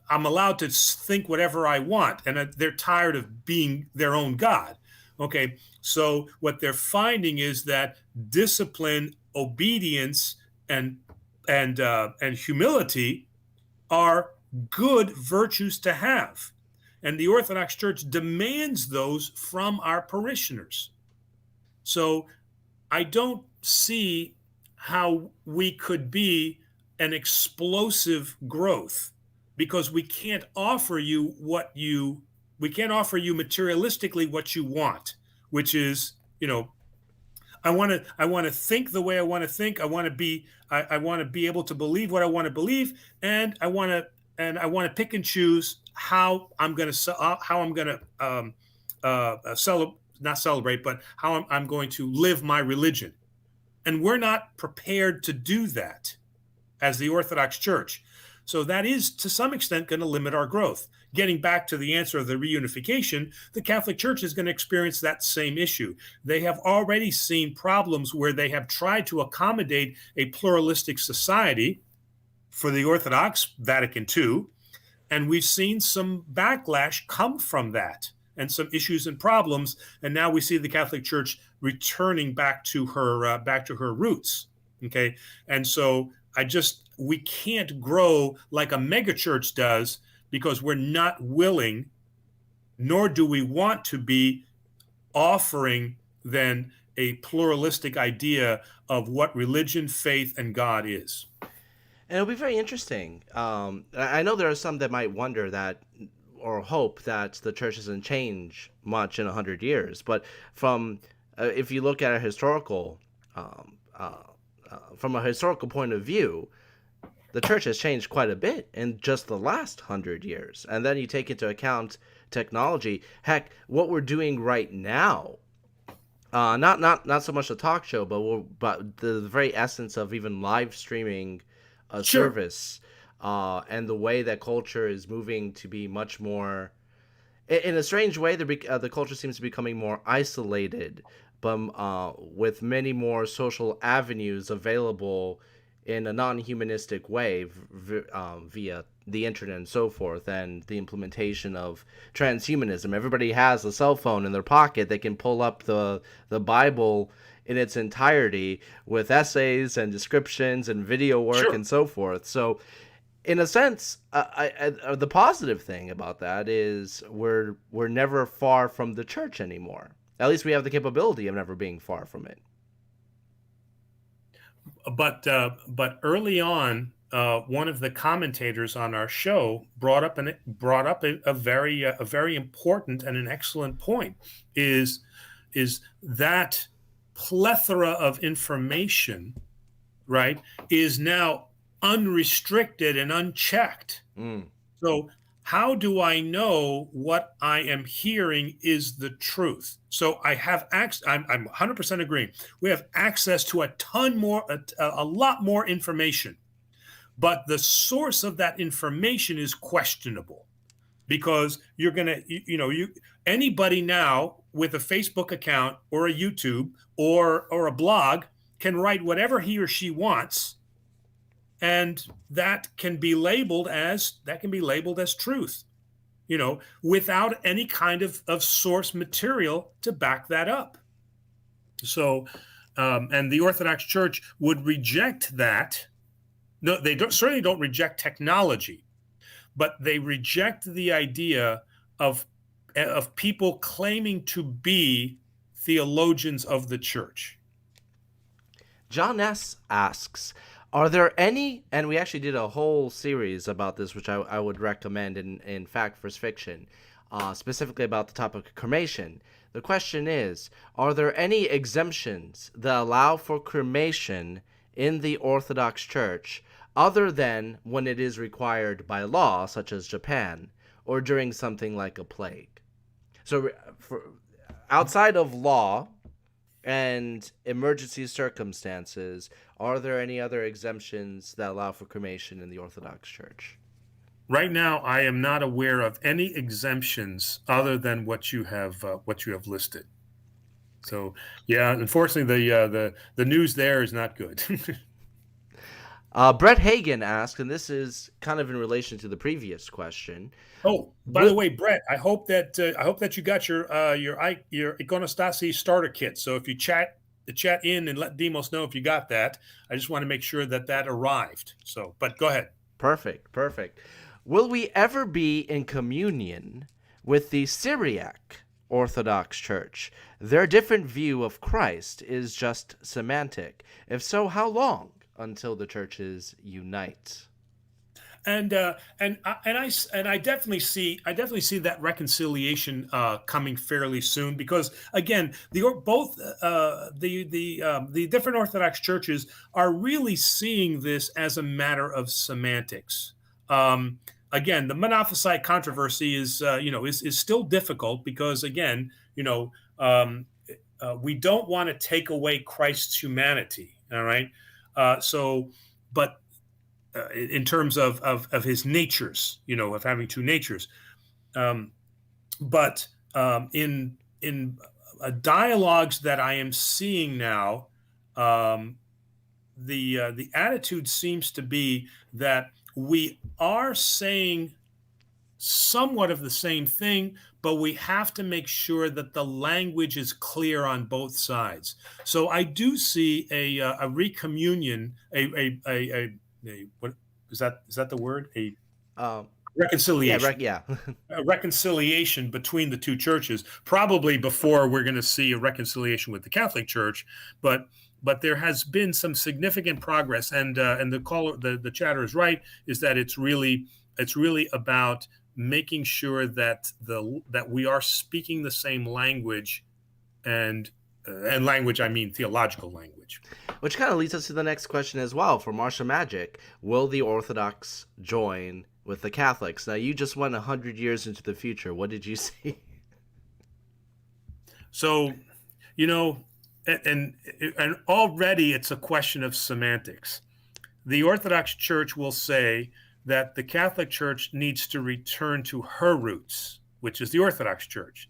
I'm allowed to think whatever I want, and they're tired of being their own God. Okay, so what they're finding is that discipline, obedience, and humility are good virtues to have, and the Orthodox Church demands those from our parishioners. So I don't see how we could be an explosive growth, because we can't offer you materialistically what you want, which is, I want to think the way I want to think. I want to be able to believe what I want to believe, and I want to pick and choose how I'm going to not celebrate, but how I'm going to live my religion. And we're not prepared to do that as the Orthodox Church. So that is, to some extent, going to limit our growth. Getting back to the answer of the reunification, the Catholic Church is going to experience that same issue. They have already seen problems where they have tried to accommodate a pluralistic society for the Orthodox, Vatican II, and we've seen some backlash come from that and some issues and problems. And now we see the Catholic Church returning back to her roots. Okay, and so we can't grow like a megachurch does, because we're not willing, nor do we want to be offering then a pluralistic idea of what religion, faith, and God is. And it'll be very interesting. I know there are some that might wonder that, or hope that the church doesn't change much in 100 years. But if you look at a from a historical point of view, the church has changed quite a bit in just the last 100 years. And then you take into account technology. Heck, what we're doing right now, not so much a talk show, but the very essence of even live streaming a service, and the way that culture is moving to be much more, in a strange way, the culture seems to be becoming more isolated, but with many more social avenues available in a non-humanistic way via the internet and so forth, and the implementation of transhumanism. Everybody has a cell phone in their pocket. They can pull up the Bible in its entirety with essays and descriptions and video work and so forth. So in a sense, the positive thing about that is we're never far from the church anymore. At least we have the capability of never being far from it. But early on, one of the commentators on our show brought up a very important and an excellent point. Is that plethora of information, right, is now unrestricted and unchecked. So how do I know what I am hearing is the truth? So I have access. I'm 100% agreeing. We have access to a lot more information, but the source of that information is questionable, because you're gonna, anybody now with a Facebook account or a YouTube or a blog can write whatever he or she wants, and that can be labeled as truth, without any kind of source material to back that up. So, and the Orthodox Church would reject that. No, they certainly don't reject technology, but they reject the idea of people claiming to be theologians of the church. John S. asks, Are there any, and we actually did a whole series about this, which I would recommend in Fact vs. Fiction, specifically about the topic of cremation. The question is, are there any exemptions that allow for cremation in the Orthodox Church other than when it is required by law, such as Japan, or during something like a plague? So, outside of law and emergency circumstances, are there any other exemptions that allow for cremation in the Orthodox Church? Right now, I am not aware of any exemptions other than what you have listed. So, yeah, unfortunately, the news there is not good. Brett Hagen asked, and this is kind of in relation to the previous question. Oh, by the way, Brett, I hope that you got your Iconostasi starter kit. So if you chat in and let Demos know if you got that, I just want to make sure that arrived. So, but go ahead. Perfect. Will we ever be in communion with the Syriac Orthodox Church? Their different view of Christ is just semantic. If so, how long until the churches unite? And I definitely see that reconciliation coming fairly soon, because again, the different Orthodox churches are really seeing this as a matter of semantics. Again, the Monophysite controversy is still difficult, because again, we don't want to take away Christ's humanity. All right, but in terms of his natures, of having two natures. But in dialogues that I am seeing now, the attitude seems to be that we are saying somewhat of the same thing, but we have to make sure that the language is clear on both sides. So I do see a recommunion, what is that the word? Reconciliation. Yeah. A reconciliation between the two churches, probably before we're going to see a reconciliation with the Catholic Church, but there has been some significant progress, and the chatter is right, is that it's really about making sure that we are speaking the same language, and language, I mean theological language. Which kind of leads us to the next question as well, for Marsha Magic. Will the Orthodox join with the Catholics? Now, you just went 100 years into the future. What did you see? So, and already it's a question of semantics. The Orthodox Church will say that the Catholic Church needs to return to her roots, which is the Orthodox Church.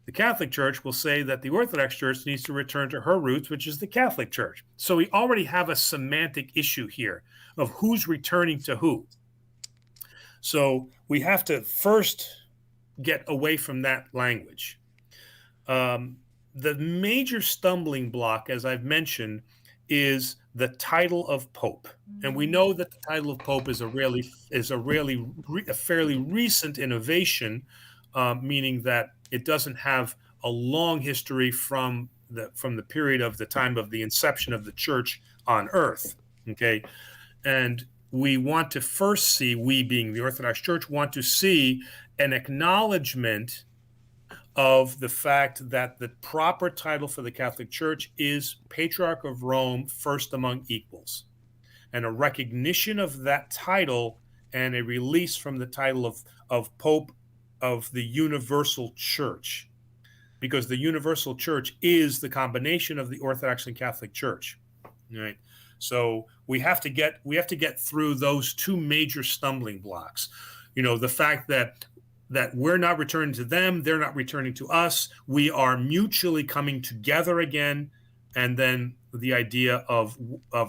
The Catholic Church will say that the Orthodox Church needs to return to her roots, which is the Catholic Church. So we already have a semantic issue here of who's returning to who. So we have to first get away from that language. The major stumbling block, as I've mentioned, is the title of Pope. And we know that the title of Pope is a fairly recent innovation, meaning that it doesn't have a long history from the period of the time of the inception of the church on earth. Okay. And we want to first see, we being the Orthodox Church, want to see an acknowledgement of the fact that the proper title for the Catholic Church is Patriarch of Rome, first among equals, and a recognition of that title and a release from the title of Pope of the Universal Church, because the Universal Church is the combination of the Orthodox and Catholic Church. Right. So we have to get through those two major stumbling blocks. The fact that we're not returning to them, they're not returning to us. We are mutually coming together again, and then the idea of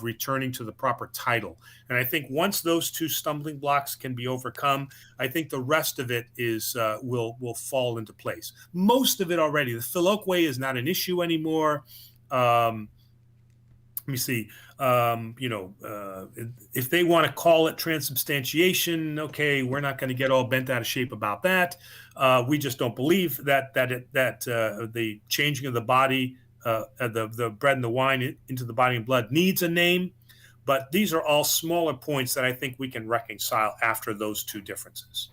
returning to the proper title. And I think once those two stumbling blocks can be overcome, I think the rest of it will fall into place. Most of it already. The Filioque is not an issue anymore. Let me see. If they want to call it transubstantiation, okay, we're not going to get all bent out of shape about that. We just don't believe that the changing of the body, the bread and the wine into the body and blood needs a name. But these are all smaller points that I think we can reconcile after those two differences.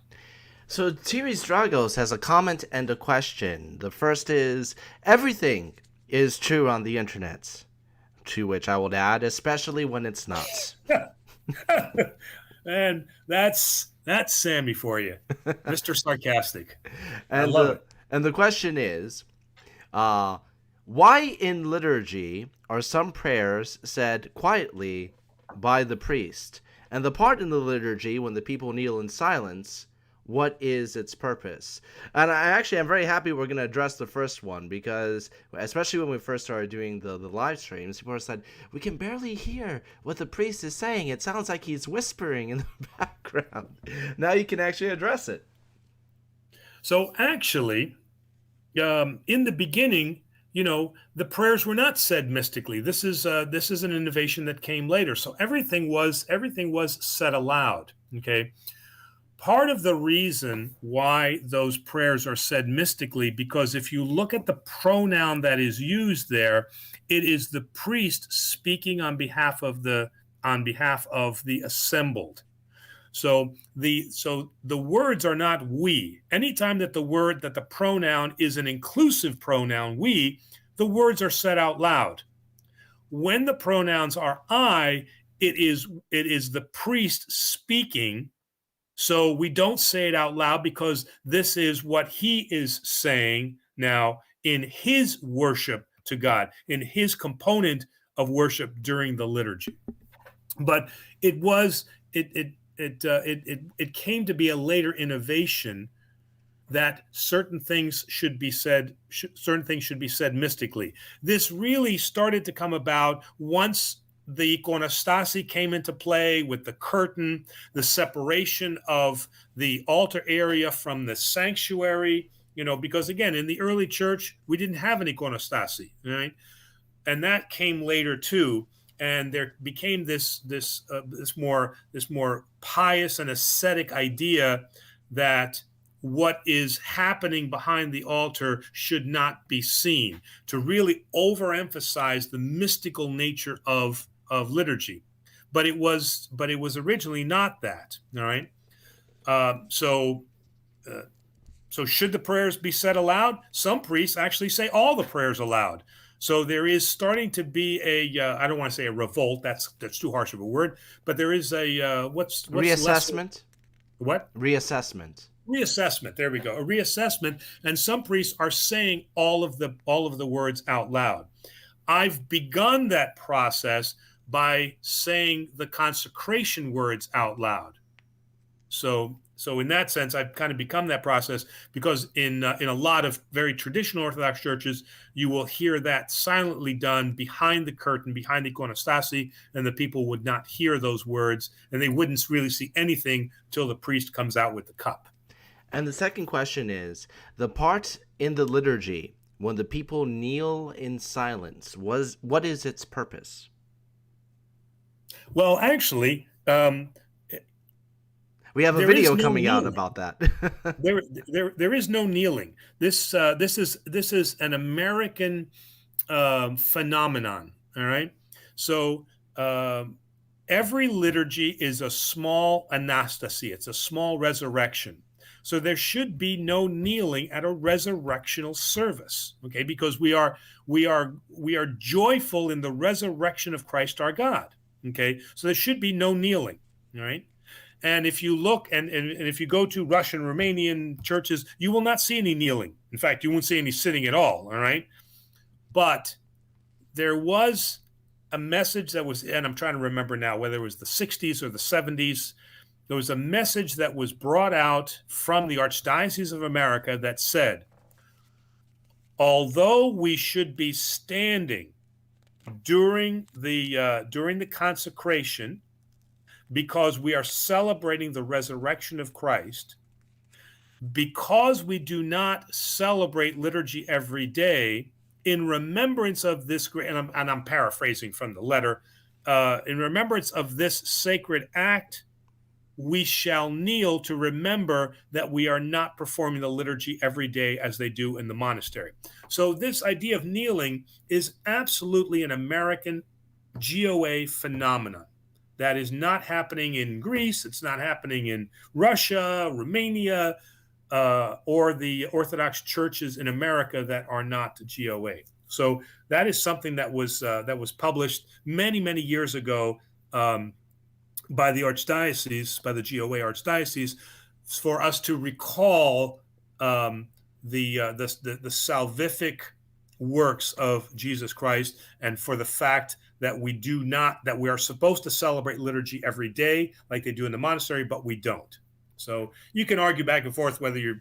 So Tiris Dragos has a comment and a question. The first is, everything is true on the internet. To which I would add, especially when it's not. And that's Sammy for you, Mr. Sarcastic. I And love it. and the question is, why in liturgy are some prayers said quietly by the priest? And the part in the liturgy when the people kneel in silence, what is its purpose? And I'm very happy we're going to address the first one, because especially when we first started doing the live streams, people said, we can barely hear what the priest is saying. It sounds like he's whispering in the background. Now you can actually address it. So actually, in the beginning, the prayers were not said mystically. This is an innovation that came later. So everything was said aloud. Okay. Part of the reason why those prayers are said mystically, because if you look at the pronoun that is used there, it is the priest speaking on behalf of the assembled. So the words are not we. Anytime that the pronoun is an inclusive pronoun, we, the words are said out loud. When the pronouns are I, it is the priest speaking. So we don't say it out loud, because this is what he is saying now in his worship to God, in his component of worship during the liturgy. But it came to be a later innovation that certain things should be said mystically. This really started to come about once the iconostasi came into play, with the curtain, the separation of the altar area from the sanctuary, because again, in the early church, we didn't have an iconostasi, right? And that came later too. And there became this more pious and ascetic idea that what is happening behind the altar should not be seen, to really overemphasize the mystical nature of liturgy. But it was originally not that. All right. So should the prayers be said aloud? Some priests actually say all the prayers aloud. So there is starting to be I don't want to say a revolt. That's too harsh of a word. But there is a what's reassessment. What? Reassessment. There we go. A reassessment, and some priests are saying all of the words out loud. I've begun that process by saying the consecration words out loud. So in that sense, I've kind of become that process, because in a lot of very traditional Orthodox churches, you will hear that silently done behind the curtain, behind the iconostasi, and the people would not hear those words, and they wouldn't really see anything till the priest comes out with the cup. And the second question is, the part in the liturgy when the people kneel in silence, what is its purpose? Well, actually, we have a video coming out about that. there is no kneeling. This is an American phenomenon. All right. So every liturgy is a small anastasi. It's a small resurrection. So there should be no kneeling at a resurrectional service, okay? Because we are joyful in the resurrection of Christ our God, okay? So there should be no kneeling, all right? And if you look and if you go to Russian, Romanian churches, you will not see any kneeling. In fact, you won't see any sitting at all, all right? But there was a message that was, and I'm trying to remember now whether it was the 60s or the 70s, there was a message that was brought out from the Archdiocese of America that said, although we should be standing during the consecration because we are celebrating the resurrection of Christ, because we do not celebrate liturgy every day, in remembrance of this great, and I'm paraphrasing from the letter, in remembrance of this sacred act, we shall kneel to remember that we are not performing the liturgy every day as they do in the monastery. So this idea of kneeling is absolutely an American GOA phenomenon. that is not happening in Greece. It's not happening in Russia, Romania, or the Orthodox churches in America that are not GOA. So that is something that was published many, many years ago by the archdiocese, by the GOA archdiocese, for us to recall the salvific works of Jesus Christ, and for the fact that we are supposed to celebrate liturgy every day like they do in the monastery, but we don't. So you can argue back and forth whether you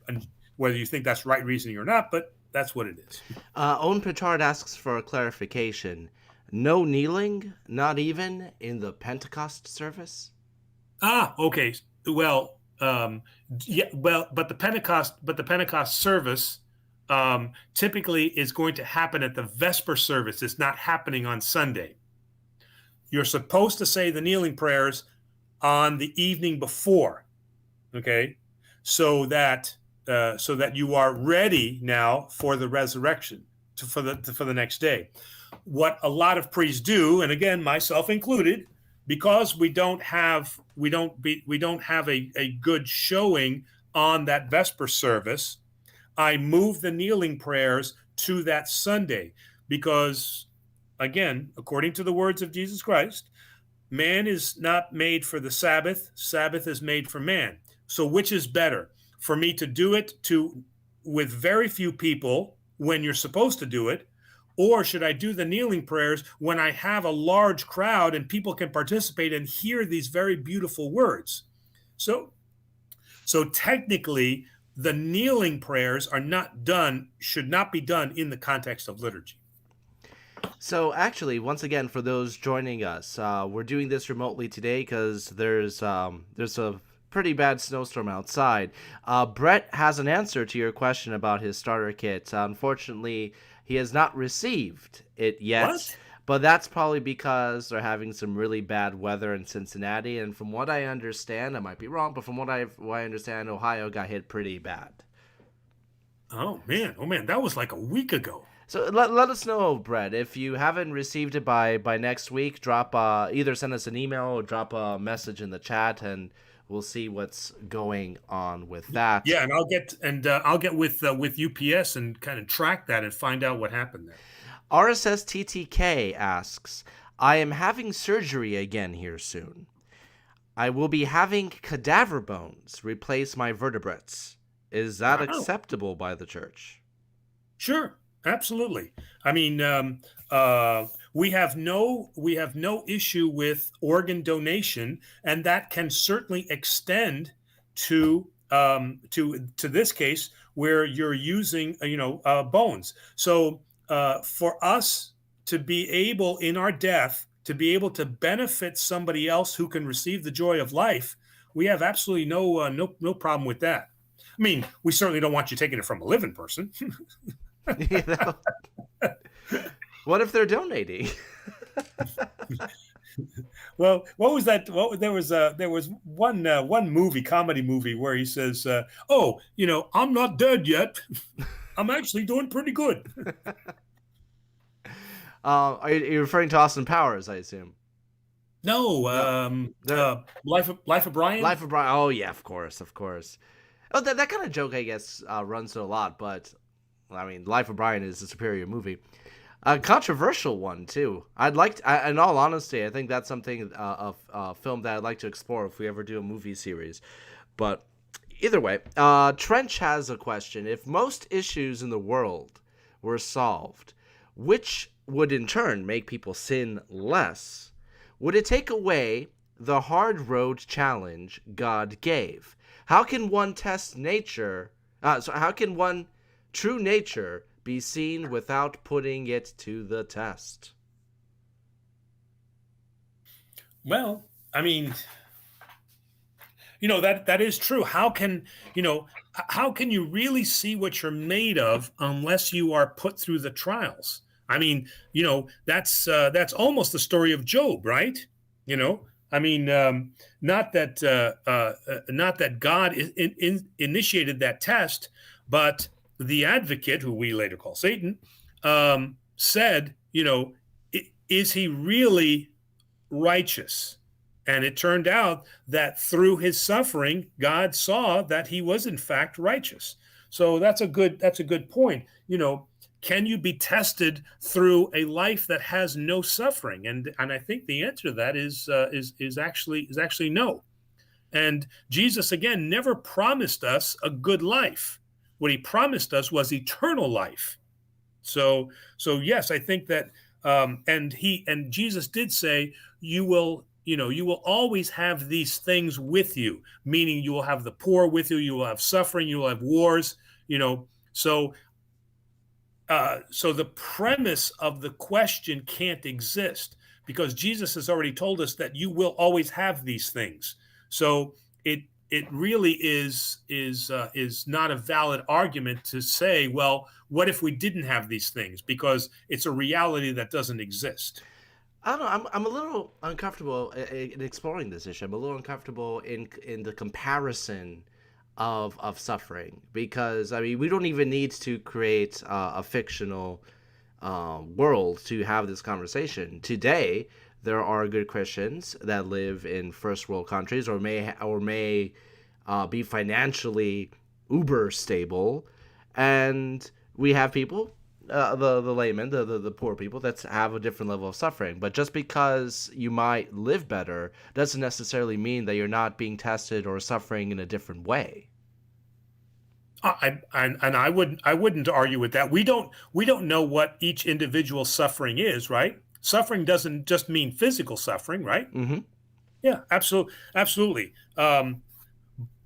think that's right reasoning or not, but that's what it is. Owen Petard asks for a clarification. No kneeling, not even in the Pentecost service? Okay. Well, yeah. Well, but the Pentecost service typically is going to happen at the Vesper service. It's not happening on Sunday. You're supposed to say the kneeling prayers on the evening before, okay, so that you are ready now for the resurrection, for the next day. What a lot of priests do, and again, myself included, because we don't have a good showing on that Vesper service, I move the kneeling prayers to that Sunday, because, again, according to the words of Jesus Christ, man is not made for the Sabbath. Sabbath is made for man. So which is better? For me to do it with very few people when you're supposed to do it, or should I do the kneeling prayers when I have a large crowd and people can participate and hear these very beautiful words? So technically, the kneeling prayers should not be done in the context of liturgy. So actually, once again, for those joining us, we're doing this remotely today because there's a pretty bad snowstorm outside. Brett has an answer to your question about his starter kit. Unfortunately, he has not received it yet. What? But that's probably because they're having some really bad weather in Cincinnati. And from what I understand, I might be wrong, but from what I understand, Ohio got hit pretty bad. Oh man, that was like a week ago. So let us know, Brett. If you haven't received it by next week, drop either send us an email or drop a message in the chat, and we'll see what's going on with that. Yeah, and I'll get with UPS and kind of track that and find out what happened there. RSSTTK asks, I am having surgery again here soon. I will be having cadaver bones replace my vertebrates. Is that acceptable by the church? Sure, absolutely. I mean, we have no issue with organ donation, and that can certainly extend to this case where you're using bones. So for us to be able, in our death, to be able to benefit somebody else who can receive the joy of life, we have absolutely no problem with that. I mean, we certainly don't want you taking it from a living person. What if they're donating? Well, what was that? There was one comedy movie where he says, I'm not dead yet. I'm actually doing pretty good. Are you referring to Austin Powers, I assume? No, Life of Brian. Life of Brian. Oh yeah, of course. Oh, that kind of joke, I guess, runs to a lot. But I mean, Life of Brian is a superior movie. A controversial one too. In all honesty, I think that's something a film that I'd like to explore if we ever do a movie series. But either way, Trench has a question. If most issues in the world were solved, which would in turn make people sin less, would it take away the hard road challenge God gave? How can one test nature? How can one true nature be seen without putting it to the test? Well, I mean, that is true. How can you really see what you're made of unless you are put through the trials? I mean, that's almost the story of Job, right? I mean, not that God initiated that test, but the advocate, who we later call Satan, said, is he really righteous? And it turned out that through his suffering, God saw that he was in fact righteous. So that's a good point. Can you be tested through a life that has no suffering? And I think the answer to that is actually no. And Jesus, again, never promised us a good life. What he promised us was eternal life. So yes, I think that, and Jesus did say, you will always have these things with you, meaning you will have the poor with you, you will have suffering, you will have wars, So the premise of the question can't exist, because Jesus has already told us that you will always have these things. So it really is not a valid argument to say, well, what if we didn't have these things? Because it's a reality that doesn't exist. I don't know. I'm a little uncomfortable in exploring this issue. I'm a little uncomfortable in the comparison of suffering, because I mean, we don't even need to create a fictional world to have this conversation. Today, there are good Christians that live in first world countries, or may be financially uber stable, and we have people, the laymen, the poor people, that have a different level of suffering. But just because you might live better doesn't necessarily mean that you're not being tested or suffering in a different way. I wouldn't argue with that. We don't know what each individual suffering is, right? Suffering doesn't just mean physical suffering, right? Mm-hmm. Yeah, absolutely.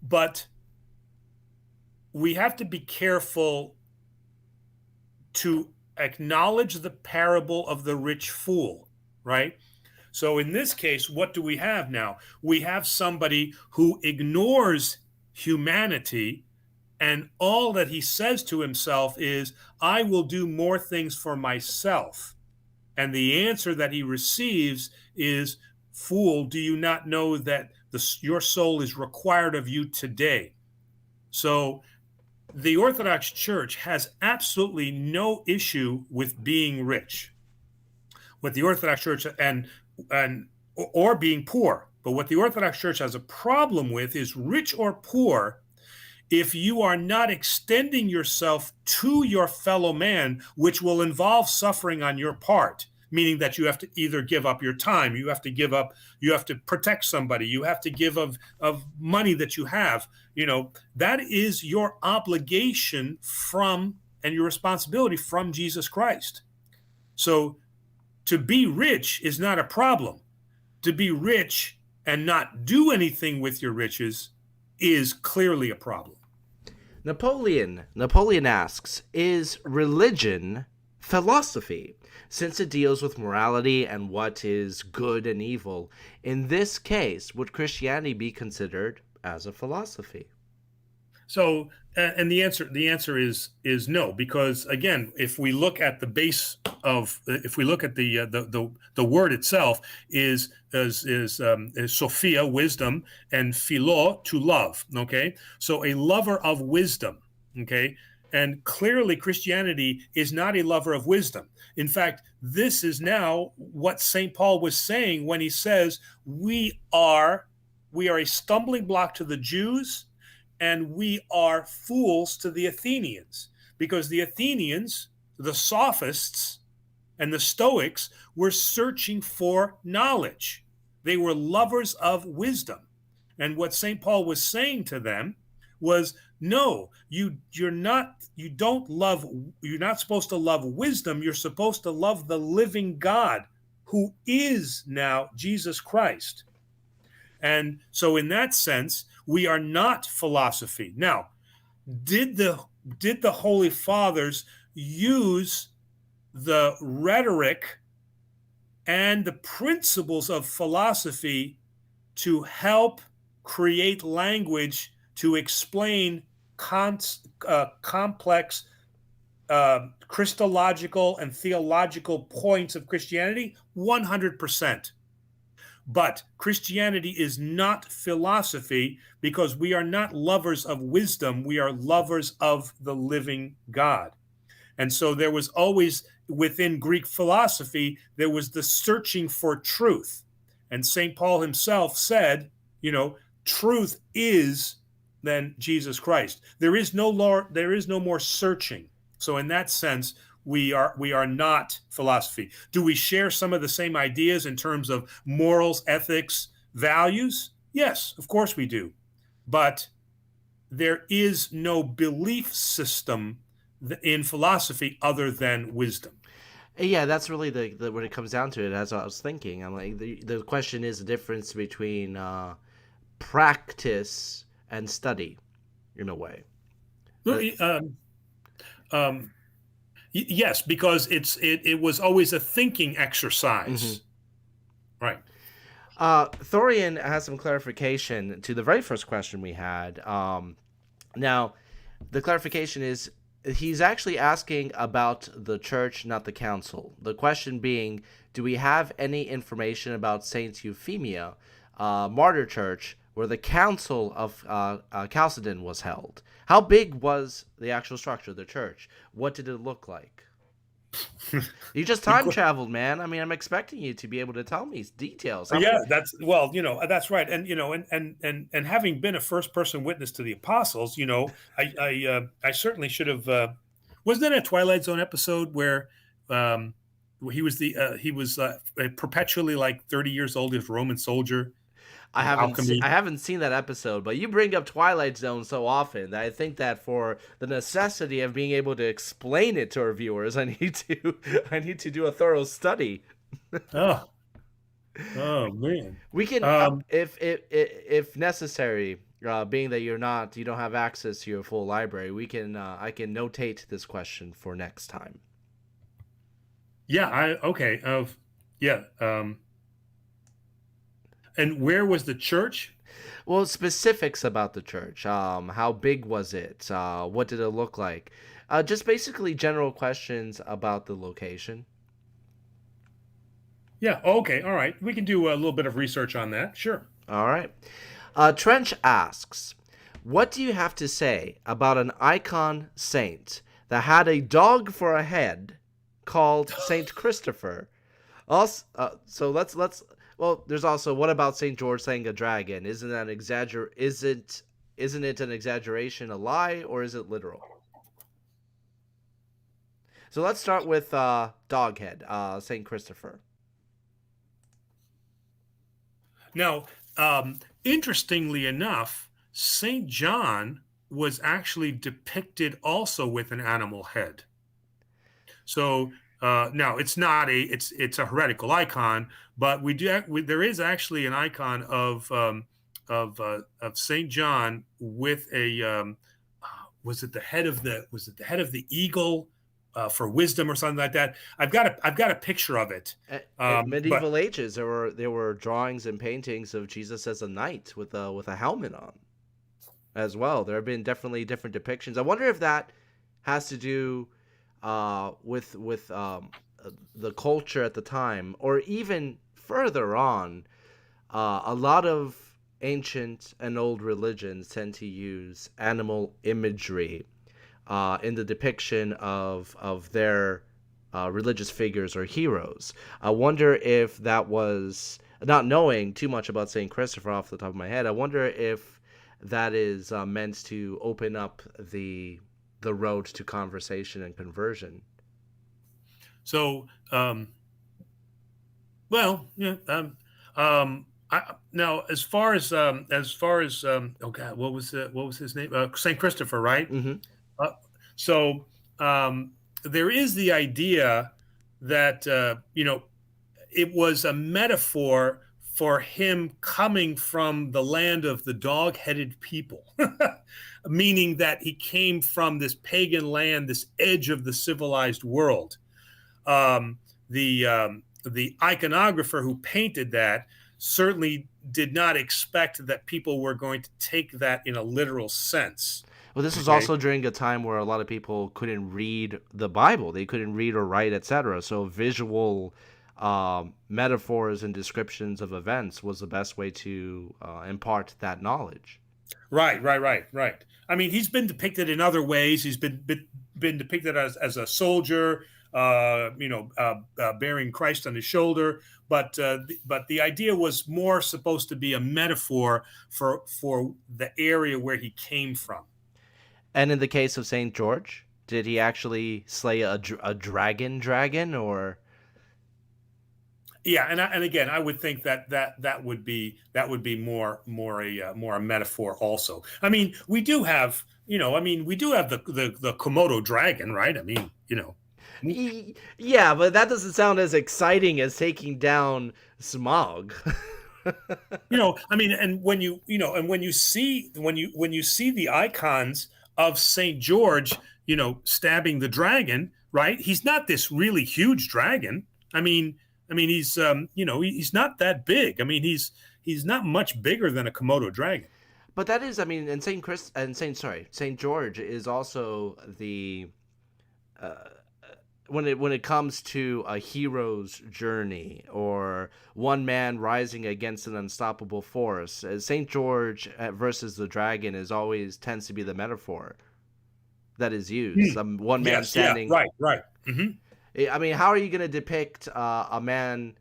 But we have to be careful to acknowledge the parable of the rich fool, right? So in this case, what do we have now? We have somebody who ignores humanity, and all that he says to himself is, I will do more things for myself. And the answer that he receives is, fool, do you not know that your soul is required of you today? So the Orthodox Church has absolutely no issue with being rich. What the Orthodox Church or being poor. But what the Orthodox Church has a problem with is, rich or poor, if you are not extending yourself to your fellow man, which will involve suffering on your part, meaning that you have to either give up your time, you have to protect somebody, you have to give of money that you have, that is your obligation from, and your responsibility from, Jesus Christ. So to be rich is not a problem. To be rich and not do anything with your riches is clearly a problem. Napoleon asks, is religion philosophy, since it deals with morality and what is good and evil? In this case, would Christianity be considered as a philosophy? So, and the answer is no, because again, if we look at the base of, if we look at the word itself is Sophia, wisdom, and philo, to love. Okay, so a lover of wisdom. Okay, and clearly Christianity is not a lover of wisdom. In fact, this is now what St. Paul was saying when he says we are a stumbling block to the Jews, and we are fools to the Athenians, because the Athenians, the sophists, and the Stoics were searching for knowledge. They were lovers of wisdom. And what St. Paul was saying to them was, no, you're not supposed to love wisdom. You're supposed to love the living God, who is now Jesus Christ. And so in that sense, we are not philosophy. Now, did the Holy Fathers use the rhetoric and the principles of philosophy to help create language to explain complex Christological and theological points of Christianity? 100%. But Christianity is not philosophy, because we are not lovers of wisdom. We are lovers of the living God. And so there was always, within Greek philosophy, there was the searching for truth. And St. Paul himself said, truth is then Jesus Christ. There is no more searching. So in that sense, we are not philosophy. Do we share some of the same ideas in terms of morals, ethics, values? Yes, of course we do. But there is no belief system in philosophy other than wisdom. Yeah, that's really the when it comes down to it. As I was thinking, I'm like the question is the difference between practice and study, in a way. Yes, because it was always a thinking exercise, right? Thorian has some clarification to the very first question we had. Now, the clarification is he's actually asking about the church, not the council. The question being, do we have any information about Saint Euphemia, martyr church, where the council of Chalcedon was held? How big was the actual structure of the church? What did it look like? You just time traveled, man. I mean, I'm expecting you to be able to tell me details. That's right. And having been a first person witness to the apostles, I certainly should have. Wasn't that a Twilight Zone episode where he was perpetually like 30 years old, as a Roman soldier? I haven't seen that episode, but you bring up Twilight Zone so often that I think that for the necessity of being able to explain it to our viewers, I need to do a thorough study. Oh man. We can, if necessary, being that you don't have access to your full library, I can notate this question for next time. Yeah. Okay. Yeah. And where was the church? Well, specifics about the church. How big was it? What did it look like? Just basically general questions about the location. Yeah. Okay. All right. We can do a little bit of research on that. Sure. All right. Trench asks, what do you have to say about an icon saint that had a dog for a head called Saint Christopher? Also, so let's. Well, there's also, what about St. George saying a dragon? Isn't it an exaggeration, a lie, or is it literal? So let's start with Doghead, St. Christopher. Now, interestingly enough, St. John was actually depicted also with an animal head. So now it's not it's a heretical icon, but there is actually an icon of Saint John with a was it the head of the eagle for wisdom or something like that. I've got a picture of it. In medieval ages, there were drawings and paintings of Jesus as a knight with a helmet on, as well. There have been definitely different depictions. I wonder if that has to do with the culture at the time, or even further on. A lot of ancient and old religions tend to use animal imagery in the depiction of their religious figures or heroes. I wonder if that was, not knowing too much about St. Christopher off the top of my head, I wonder if that is meant to open up the road to conversation and conversion. So, now as far as oh God, what was his name? Saint Christopher, right? Mm-hmm. So there is the idea that it was a metaphor for him coming from the land of the dog-headed people, meaning that he came from this pagan land, this edge of the civilized world. The iconographer who painted that certainly did not expect that people were going to take that in a literal sense. Well, this was also during a time where a lot of people couldn't read the Bible. They couldn't read or write, etc. So visual metaphors and descriptions of events was the best way to impart that knowledge. Right. I mean, he's been depicted in other ways. He's been depicted as a soldier, bearing Christ on his shoulder. But the idea was more supposed to be a metaphor for the area where he came from. And in the case of Saint George, did he actually slay a dragon, or? Yeah, and again, I would think that would be more a metaphor also. I mean, we do have the Komodo dragon, right? I mean, Yeah, but that doesn't sound as exciting as taking down Smog. I mean, and when you see the icons of Saint George, stabbing the dragon, right? He's not this really huge dragon. I mean, he's not that big. I mean, he's not much bigger than a Komodo dragon. But that is, I mean, and Saint George is also the when it comes to a hero's journey or one man rising against an unstoppable force, Saint George versus the dragon is always tends to be the metaphor that is used. One man standing. Yeah, right. Mm-hmm. I mean, how are you going to depict a man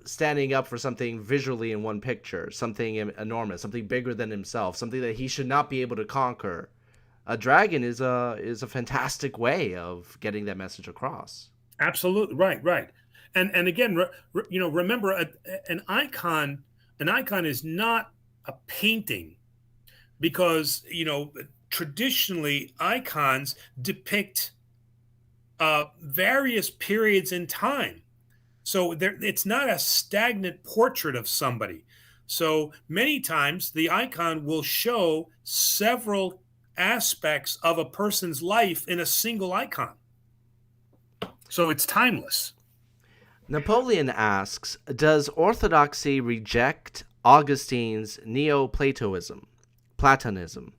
standing up for something visually in one picture, something enormous, something bigger than himself, something that he should not be able to conquer? A dragon is a fantastic way of getting that message across. Absolutely, right. And again, remember, an icon is not a painting, because traditionally icons depict various periods in time. So it's not a stagnant portrait of somebody. So many times the icon will show several aspects of a person's life in a single icon. So it's timeless. Napoleon asks, does Orthodoxy reject Augustine's Neoplatoism, Platonism?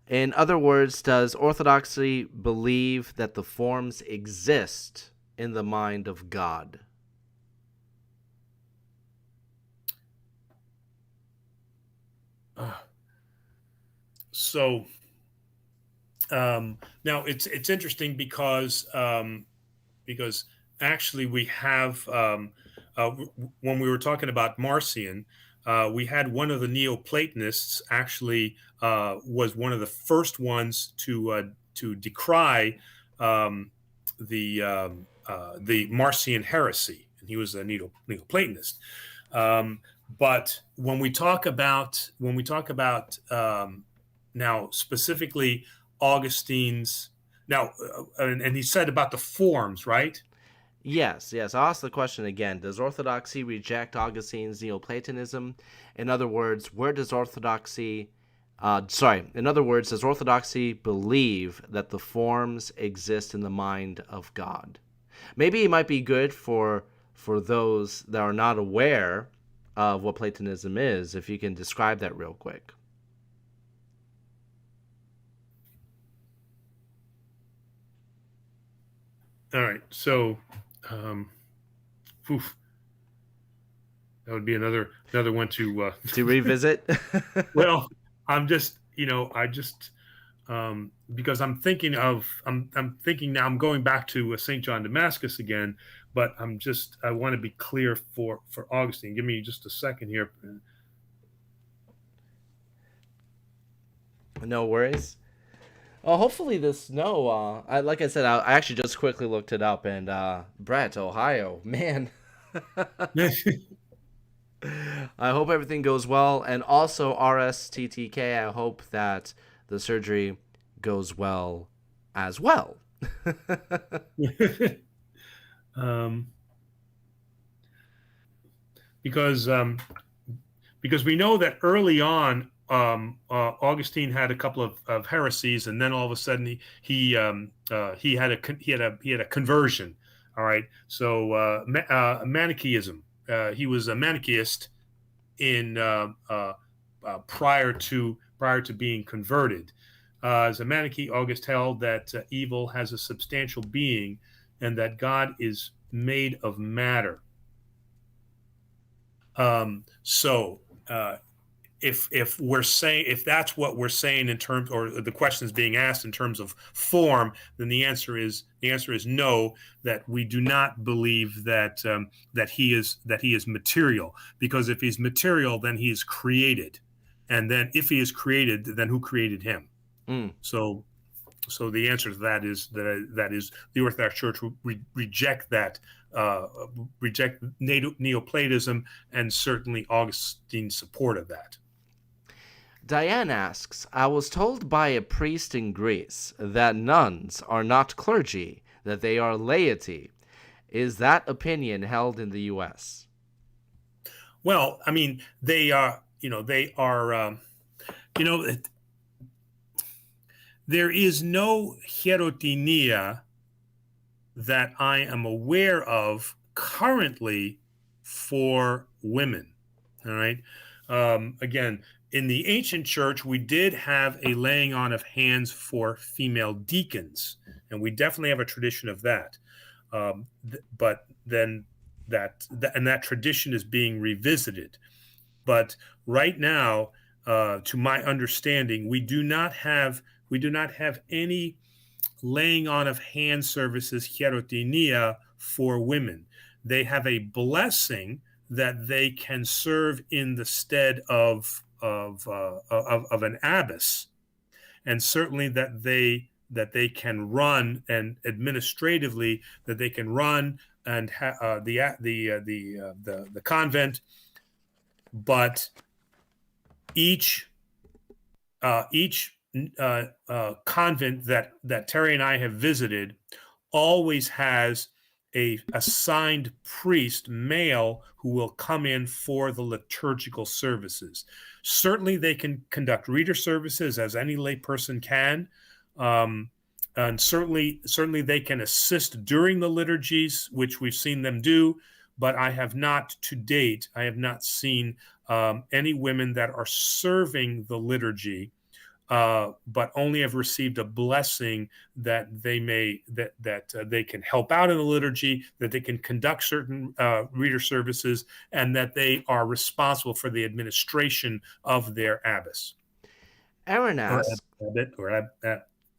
In other words, does Orthodoxy believe that the forms exist in the mind of God? So now it's interesting because actually we have when we were talking about Marcion, we had one of the Neoplatonists actually was one of the first ones to decry the Marcion heresy, and he was a Neoplatonist. But when we talk about now specifically Augustine's and he said about the forms, right? Yes. I'll ask the question again. Does Orthodoxy reject Augustine's Neoplatonism? In other words, does Orthodoxy believe that the forms exist in the mind of God? Maybe it might be good for those that are not aware of what Platonism is, if you can describe that real quick. All right. So, that would be another one to revisit. Well, I'm just, because I'm thinking now. I'm going back to St. John Damascus again, but I want to be clear for Augustine. Give me just a second here. No worries. Hopefully like I said, I actually just quickly looked it up, and Brett, Ohio, man. I hope everything goes well, and also RSTTK, I hope that the surgery goes well as well. Because we know that early on, Augustine had a couple of heresies, and then all of a sudden he had a conversion. All right, so Manichaeism. He was a Manichaeist in prior to being converted. As a Manichae, August held that evil has a substantial being, and that God is made of matter. So if we're saying, if that's what we're saying in terms, or the question is being asked in terms of form, then the answer is no. That we do not believe that he is material, because if he's material, then he is created, and then if he is created, then who created him? Mm. So the answer to that is the Orthodox Church reject that, reject Neoplatism, and certainly Augustine's support of that. Diane asks, I was told by a priest in Greece that nuns are not clergy, that they are laity. Is that opinion held in the U.S.? Well, I mean, they are, there is no hierotinia that I am aware of currently for women. All right. Again, in the ancient church, we did have a laying on of hands for female deacons, and we definitely have a tradition of that. But then that tradition is being revisited. But right now, to my understanding, we do not have any laying on of hand services, hierotinia, for women. They have a blessing that they can serve in the stead of an abbess, and certainly that they can run, and administratively that they can run and the convent, but each convent that Terry and I have visited always has a assigned priest, male, who will come in for the liturgical services. Certainly, they can conduct reader services as any lay person can, and certainly they can assist during the liturgies, which we've seen them do. But I have not, to date, seen any women that are serving the liturgy, but only have received a blessing that they can help out in the liturgy, that they can conduct certain reader services, and that they are responsible for the administration of their abbess. Aaron asks,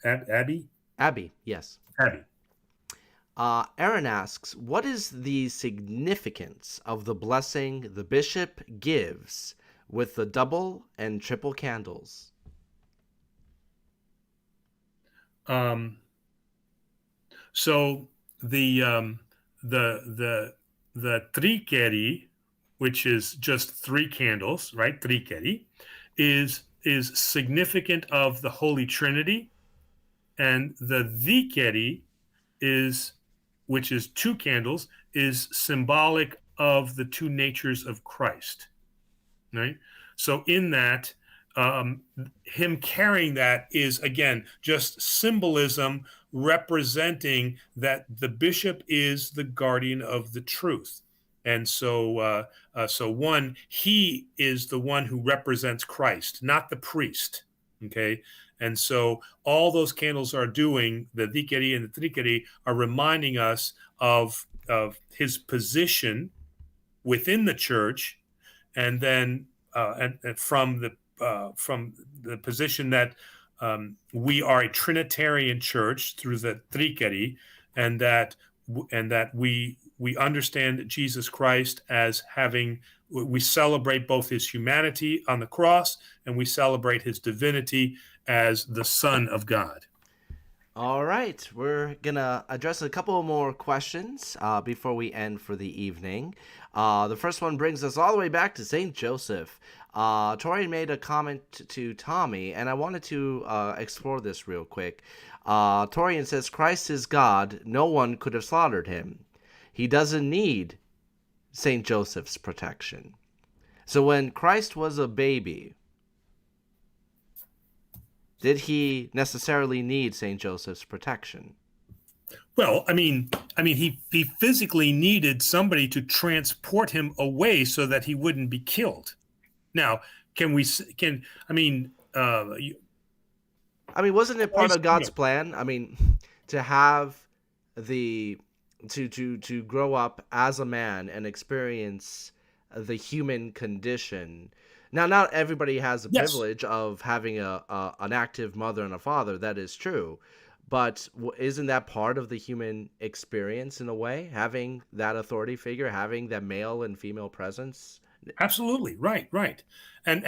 Abby. Abby, yes. Abby. Aaron asks, what is the significance of the blessing the bishop gives with the double and triple candles? So the trikeri, which is just three candles, right? Trikeri is significant of the Holy Trinity, and the dikeri which is two candles, is symbolic of the two natures of Christ, right? So in that, him carrying that is, again, just symbolism representing that the bishop is the guardian of the truth. And so he is the one who represents Christ, not the priest. Okay. And so all those candles are doing, the dikeri and the trikeri, are reminding us of his position within the church, and then and from the position that we are a Trinitarian church through the trikeri, and that we understand Jesus Christ as having, we celebrate both his humanity on the cross, and we celebrate his divinity as the Son of God. All right, we're gonna address a couple more questions before we end for the evening. The first one brings us all the way back to St. Joseph. Torian made a comment to Tommy, and I wanted to explore this real quick. Torian says, Christ is God. No one could have slaughtered him. He doesn't need St. Joseph's protection. So when Christ was a baby, did he necessarily need St. Joseph's protection? Well, I mean, he physically needed somebody to transport him away so that he wouldn't be killed. Now, wasn't it part of God's plan? I mean, to have to grow up as a man and experience the human condition, Now, not everybody has the Yes, privilege of having an active mother and a father. That is true, but isn't that part of the human experience in a way? Having that authority figure, having that male and female presence. absolutely. Right, right. And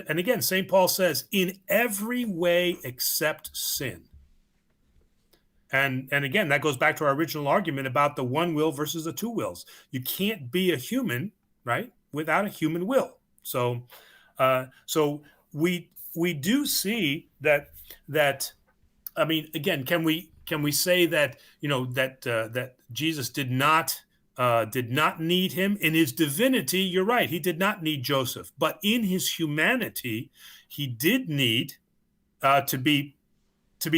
again, St. Paul says, in every way except sin. And again, that goes back to our original argument about the one will versus the two wills. You can't be a human, right, without a human will. So we do see that. I mean, again, can we say that that Jesus did not need him in his divinity? You're right; he did not need Joseph, but in his humanity, he did need to be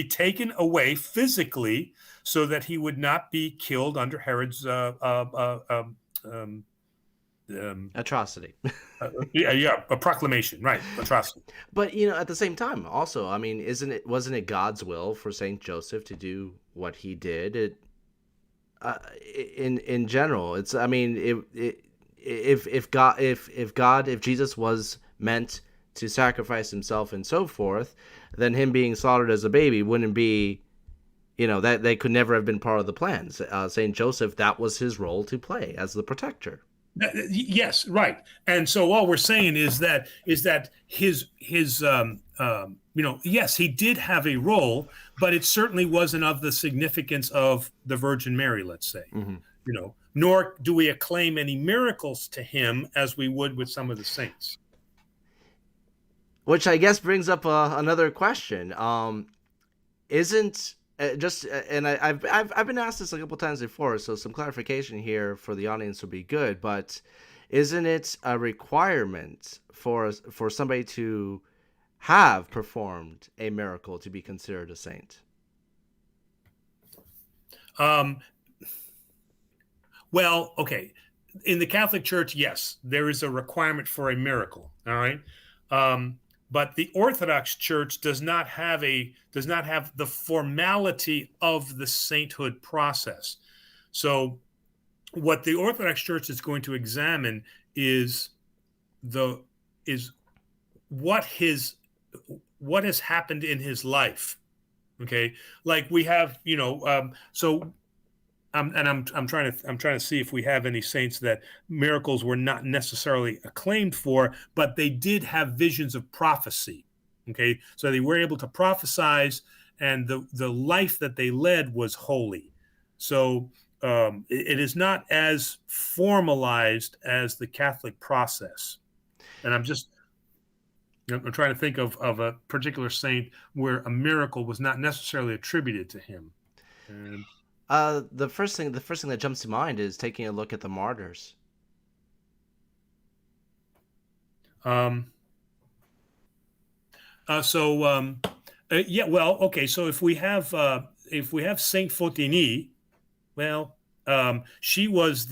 taken away physically, so that he would not be killed under Herod's Atrocity. a proclamation, right? Atrocity. But at the same time, also, I mean, wasn't it God's will for Saint Joseph to do what he did? In general, it's, I mean, if Jesus was meant to sacrifice himself and so forth, then him being slaughtered as a baby wouldn't be, that they could never have been part of the plans. Saint Joseph, that was his role to play as the protector. Yes, right. And so all we're saying is that his yes, he did have a role, but it certainly wasn't of the significance of the Virgin Mary, let's say. Mm-hmm. Nor do we acclaim any miracles to him as we would with some of the saints. Which I guess brings up another question. Isn't just and I've been asked this a couple times before, so some clarification here for the audience would be good. But isn't it a requirement for somebody to have performed a miracle to be considered a saint? Well, okay. In the Catholic Church, yes, there is a requirement for a miracle. All right. But the Orthodox Church does not have the formality of the sainthood process. So, what the Orthodox Church is going to examine is what has happened in his life. Okay, like we have, so. And I'm trying to see if we have any saints that miracles were not necessarily acclaimed for, but they did have visions of prophecy. Okay, so they were able to prophesize, and the life that they led was holy. So it is not as formalized as the Catholic process. And I'm trying to think of a particular saint where a miracle was not necessarily attributed to him. And the first thing that jumps to mind is taking a look at the martyrs. Yeah, well, okay. So if we have Saint Fautini, well, she was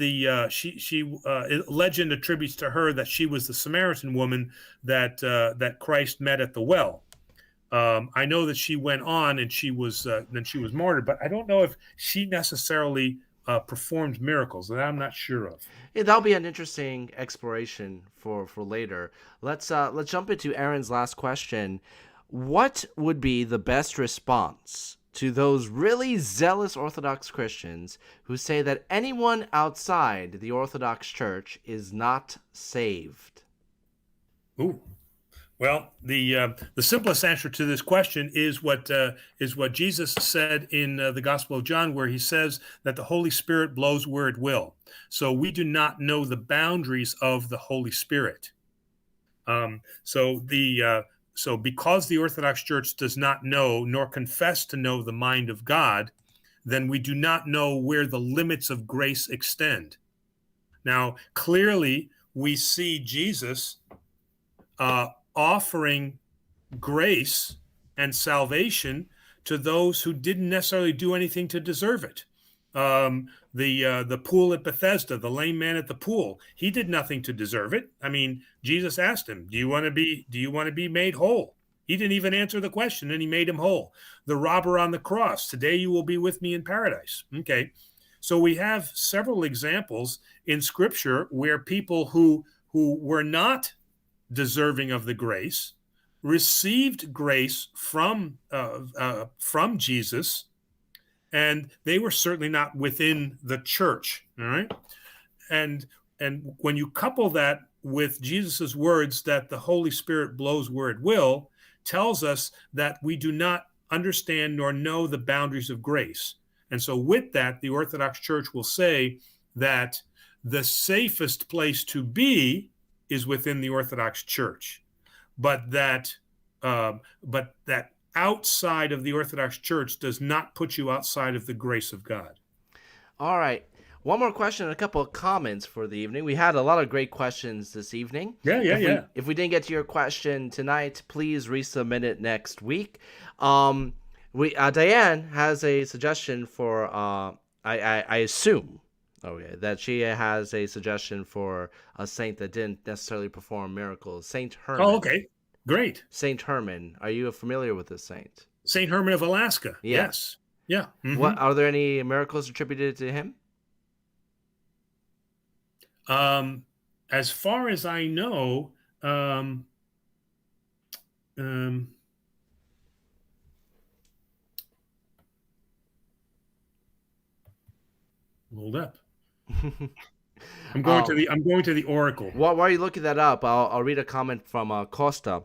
legend attributes to her that she was the Samaritan woman that Christ met at the well. I know that she went on and she was martyred, but I don't know if she necessarily performed miracles, that I'm not sure of. Yeah, that'll be an interesting exploration for later. Let's jump into Aaron's last question. What would be the best response to those really zealous Orthodox Christians who say that anyone outside the Orthodox Church is not saved? Ooh. Well, the simplest answer to this question is what Jesus said in the Gospel of John, where he says that the Holy Spirit blows where it will. So we do not know the boundaries of the Holy Spirit. So because the Orthodox Church does not know nor confess to know the mind of God, then we do not know where the limits of grace extend. Now, clearly, we see Jesus offering grace and salvation to those who didn't necessarily do anything to deserve it. The pool at Bethesda, the lame man at the pool, he did nothing to deserve it. I mean, Jesus asked him, "Do you want to be made whole?" He didn't even answer the question, and he made him whole. The robber on the cross, "Today you will be with me in paradise." Okay, so we have several examples in Scripture where people who were not deserving of the grace, received grace from Jesus, and they were certainly not within the church. All right, and when you couple that with Jesus's words that the Holy Spirit blows where it will, tells us that we do not understand nor know the boundaries of grace. And so with that, the Orthodox Church will say that the safest place to be is within the Orthodox Church, but that outside of the Orthodox Church does not put you outside of the grace of God. All right. One more question and a couple of comments for the evening. We had a lot of great questions this evening. If we didn't get to your question tonight, please resubmit it next week. Diane has a suggestion for I assume that she has a suggestion for a saint that didn't necessarily perform miracles. Saint Herman. Oh, okay. Great. Saint Herman. Are you familiar with this saint? Saint Herman of Alaska. Yeah. Yes. Yeah. Mm-hmm. What are there any miracles attributed to him? As far as I know, hold up. I'm going to the Oracle. While you're looking that up, I'll read a comment from Costa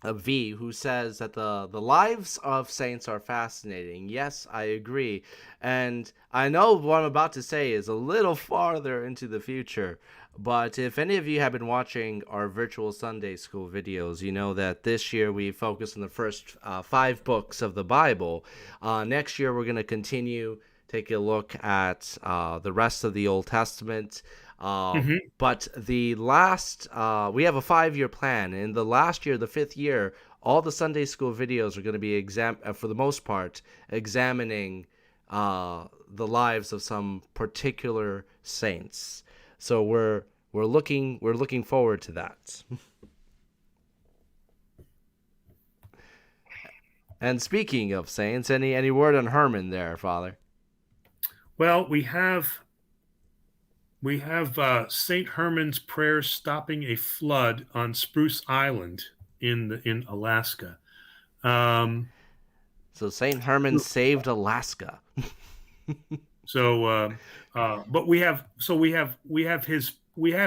V, who says that the lives of saints are fascinating. Yes, I agree. And I know what I'm about to say is a little farther into the future, but if any of you have been watching our virtual Sunday school videos, you know that this year we focus on the first 5 books of the Bible. Next year we're going to continue take a look at the rest of the Old Testament. But the last, we have a 5-year plan. In the last year, the 5th year, all the Sunday school videos are going to be for the most part, examining the lives of some particular saints. So we're looking forward to that. And speaking of saints, any word on Herman there, Father? Well, we have Saint Herman's prayers stopping a flood on Spruce Island in Alaska. So Saint Herman saved Alaska. But we have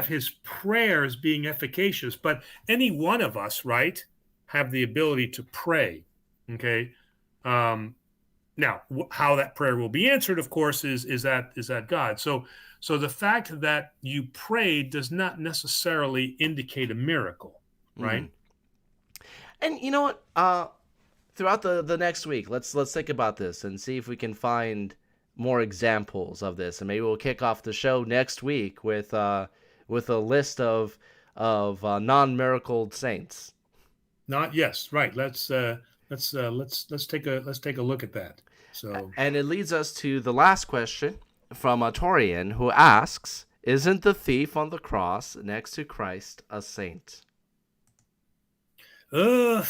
his prayers being efficacious. But any one of us, right, have the ability to pray. Okay. Now, how that prayer will be answered, of course, is that God. So the fact that you prayed does not necessarily indicate a miracle, right? And you know what? Throughout the next week, let's think about this and see if we can find more examples of this, and maybe we'll kick off the show next week with a list of non-miracled saints. Yes, right. Let's take a look at that. So, and it leads us to the last question from a Torian who asks, "Isn't the thief on the cross next to Christ a saint?" That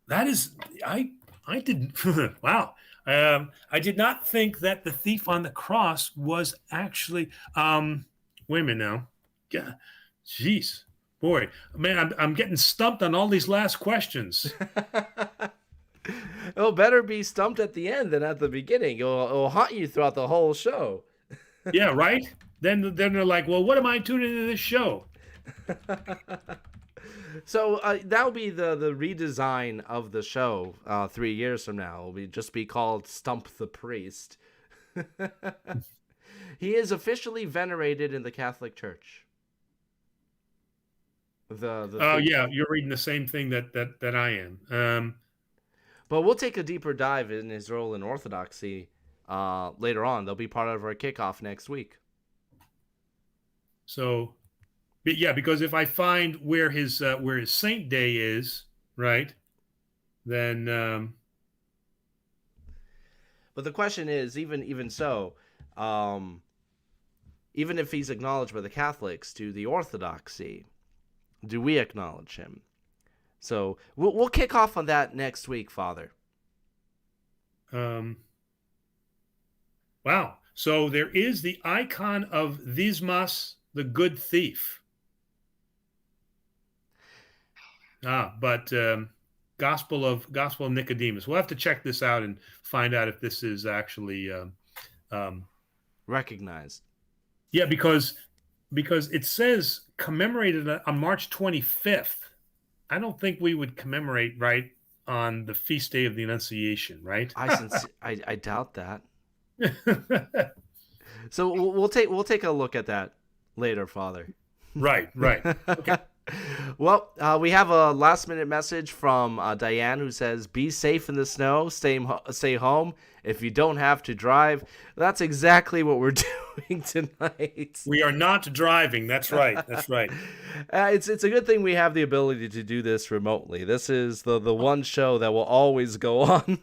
is, I didn't. Wow. I did not think that the thief on the cross was actually. Wait a minute now. Yeah, jeez, boy, man, I'm getting stumped on all these last questions. It'll better be stumped at the end than at the beginning. It'll haunt you throughout the whole show. Yeah, right? Then they're like, well, what am I tuning into this show? So that'll be the redesign of the show 3 years from now. It'll just be called Stump the Priest. He is officially venerated in the Catholic Church. Yeah, you're reading the same thing that I am. But we'll take a deeper dive in his role in Orthodoxy later on. They'll be part of our kickoff next week. So, yeah, because if I find where his saint day is, right, then. But the question is, even so, even if he's acknowledged by the Catholics to the Orthodoxy, do we acknowledge him? So we'll kick off on that next week, Father. Wow. So there is the icon of Dismas, the good thief. But Gospel of Nicodemus. We'll have to check this out and find out if this is actually recognized. Yeah, because it says commemorated on March 25th. I don't think we would commemorate right on the feast day of the Annunciation, right? I doubt that. So we'll take a look at that later, Father. Right. Okay. Well, we have a last minute message from Diane, who says, "Be safe in the snow. Stay home if you don't have to drive." That's exactly what we're doing tonight. We are not driving. That's right. It's a good thing we have the ability to do this remotely. This is the one show that will always go on,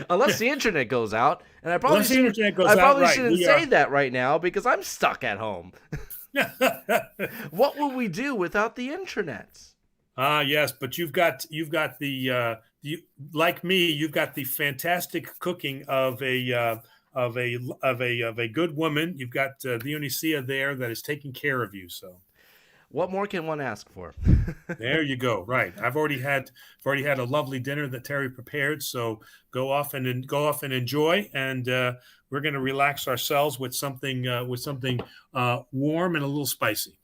unless the internet goes out. And I probably shouldn't say that right now because I'm stuck at home. What will we do without the internet? Yes, but you've got the like me, you've got the fantastic cooking of a good woman. You've got Dionysia there that is taking care of you. So, what more can one ask for? There you go. Right, I've already had a lovely dinner that Terry prepared. So go off and enjoy, and we're going to relax ourselves with something warm and a little spicy.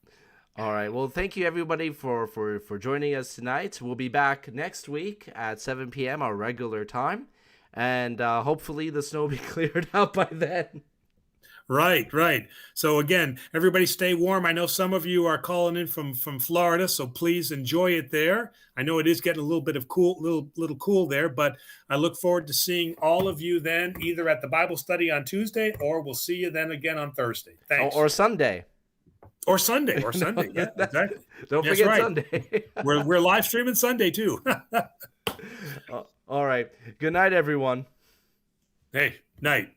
All right. Well, thank you everybody for joining us tonight. We'll be back next week at 7 p.m. our regular time, and hopefully the snow will be cleared out by then. Right. So again, everybody stay warm. I know some of you are calling in from Florida, so please enjoy it there. I know it is getting a little bit of little cool there, but I look forward to seeing all of you then either at the Bible study on Tuesday, or we'll see you then again on Thursday. Thanks. Or Sunday. Or Sunday. Yeah, exactly. Don't forget Sunday. We're live streaming Sunday too. All right. Good night, everyone. Hey, night.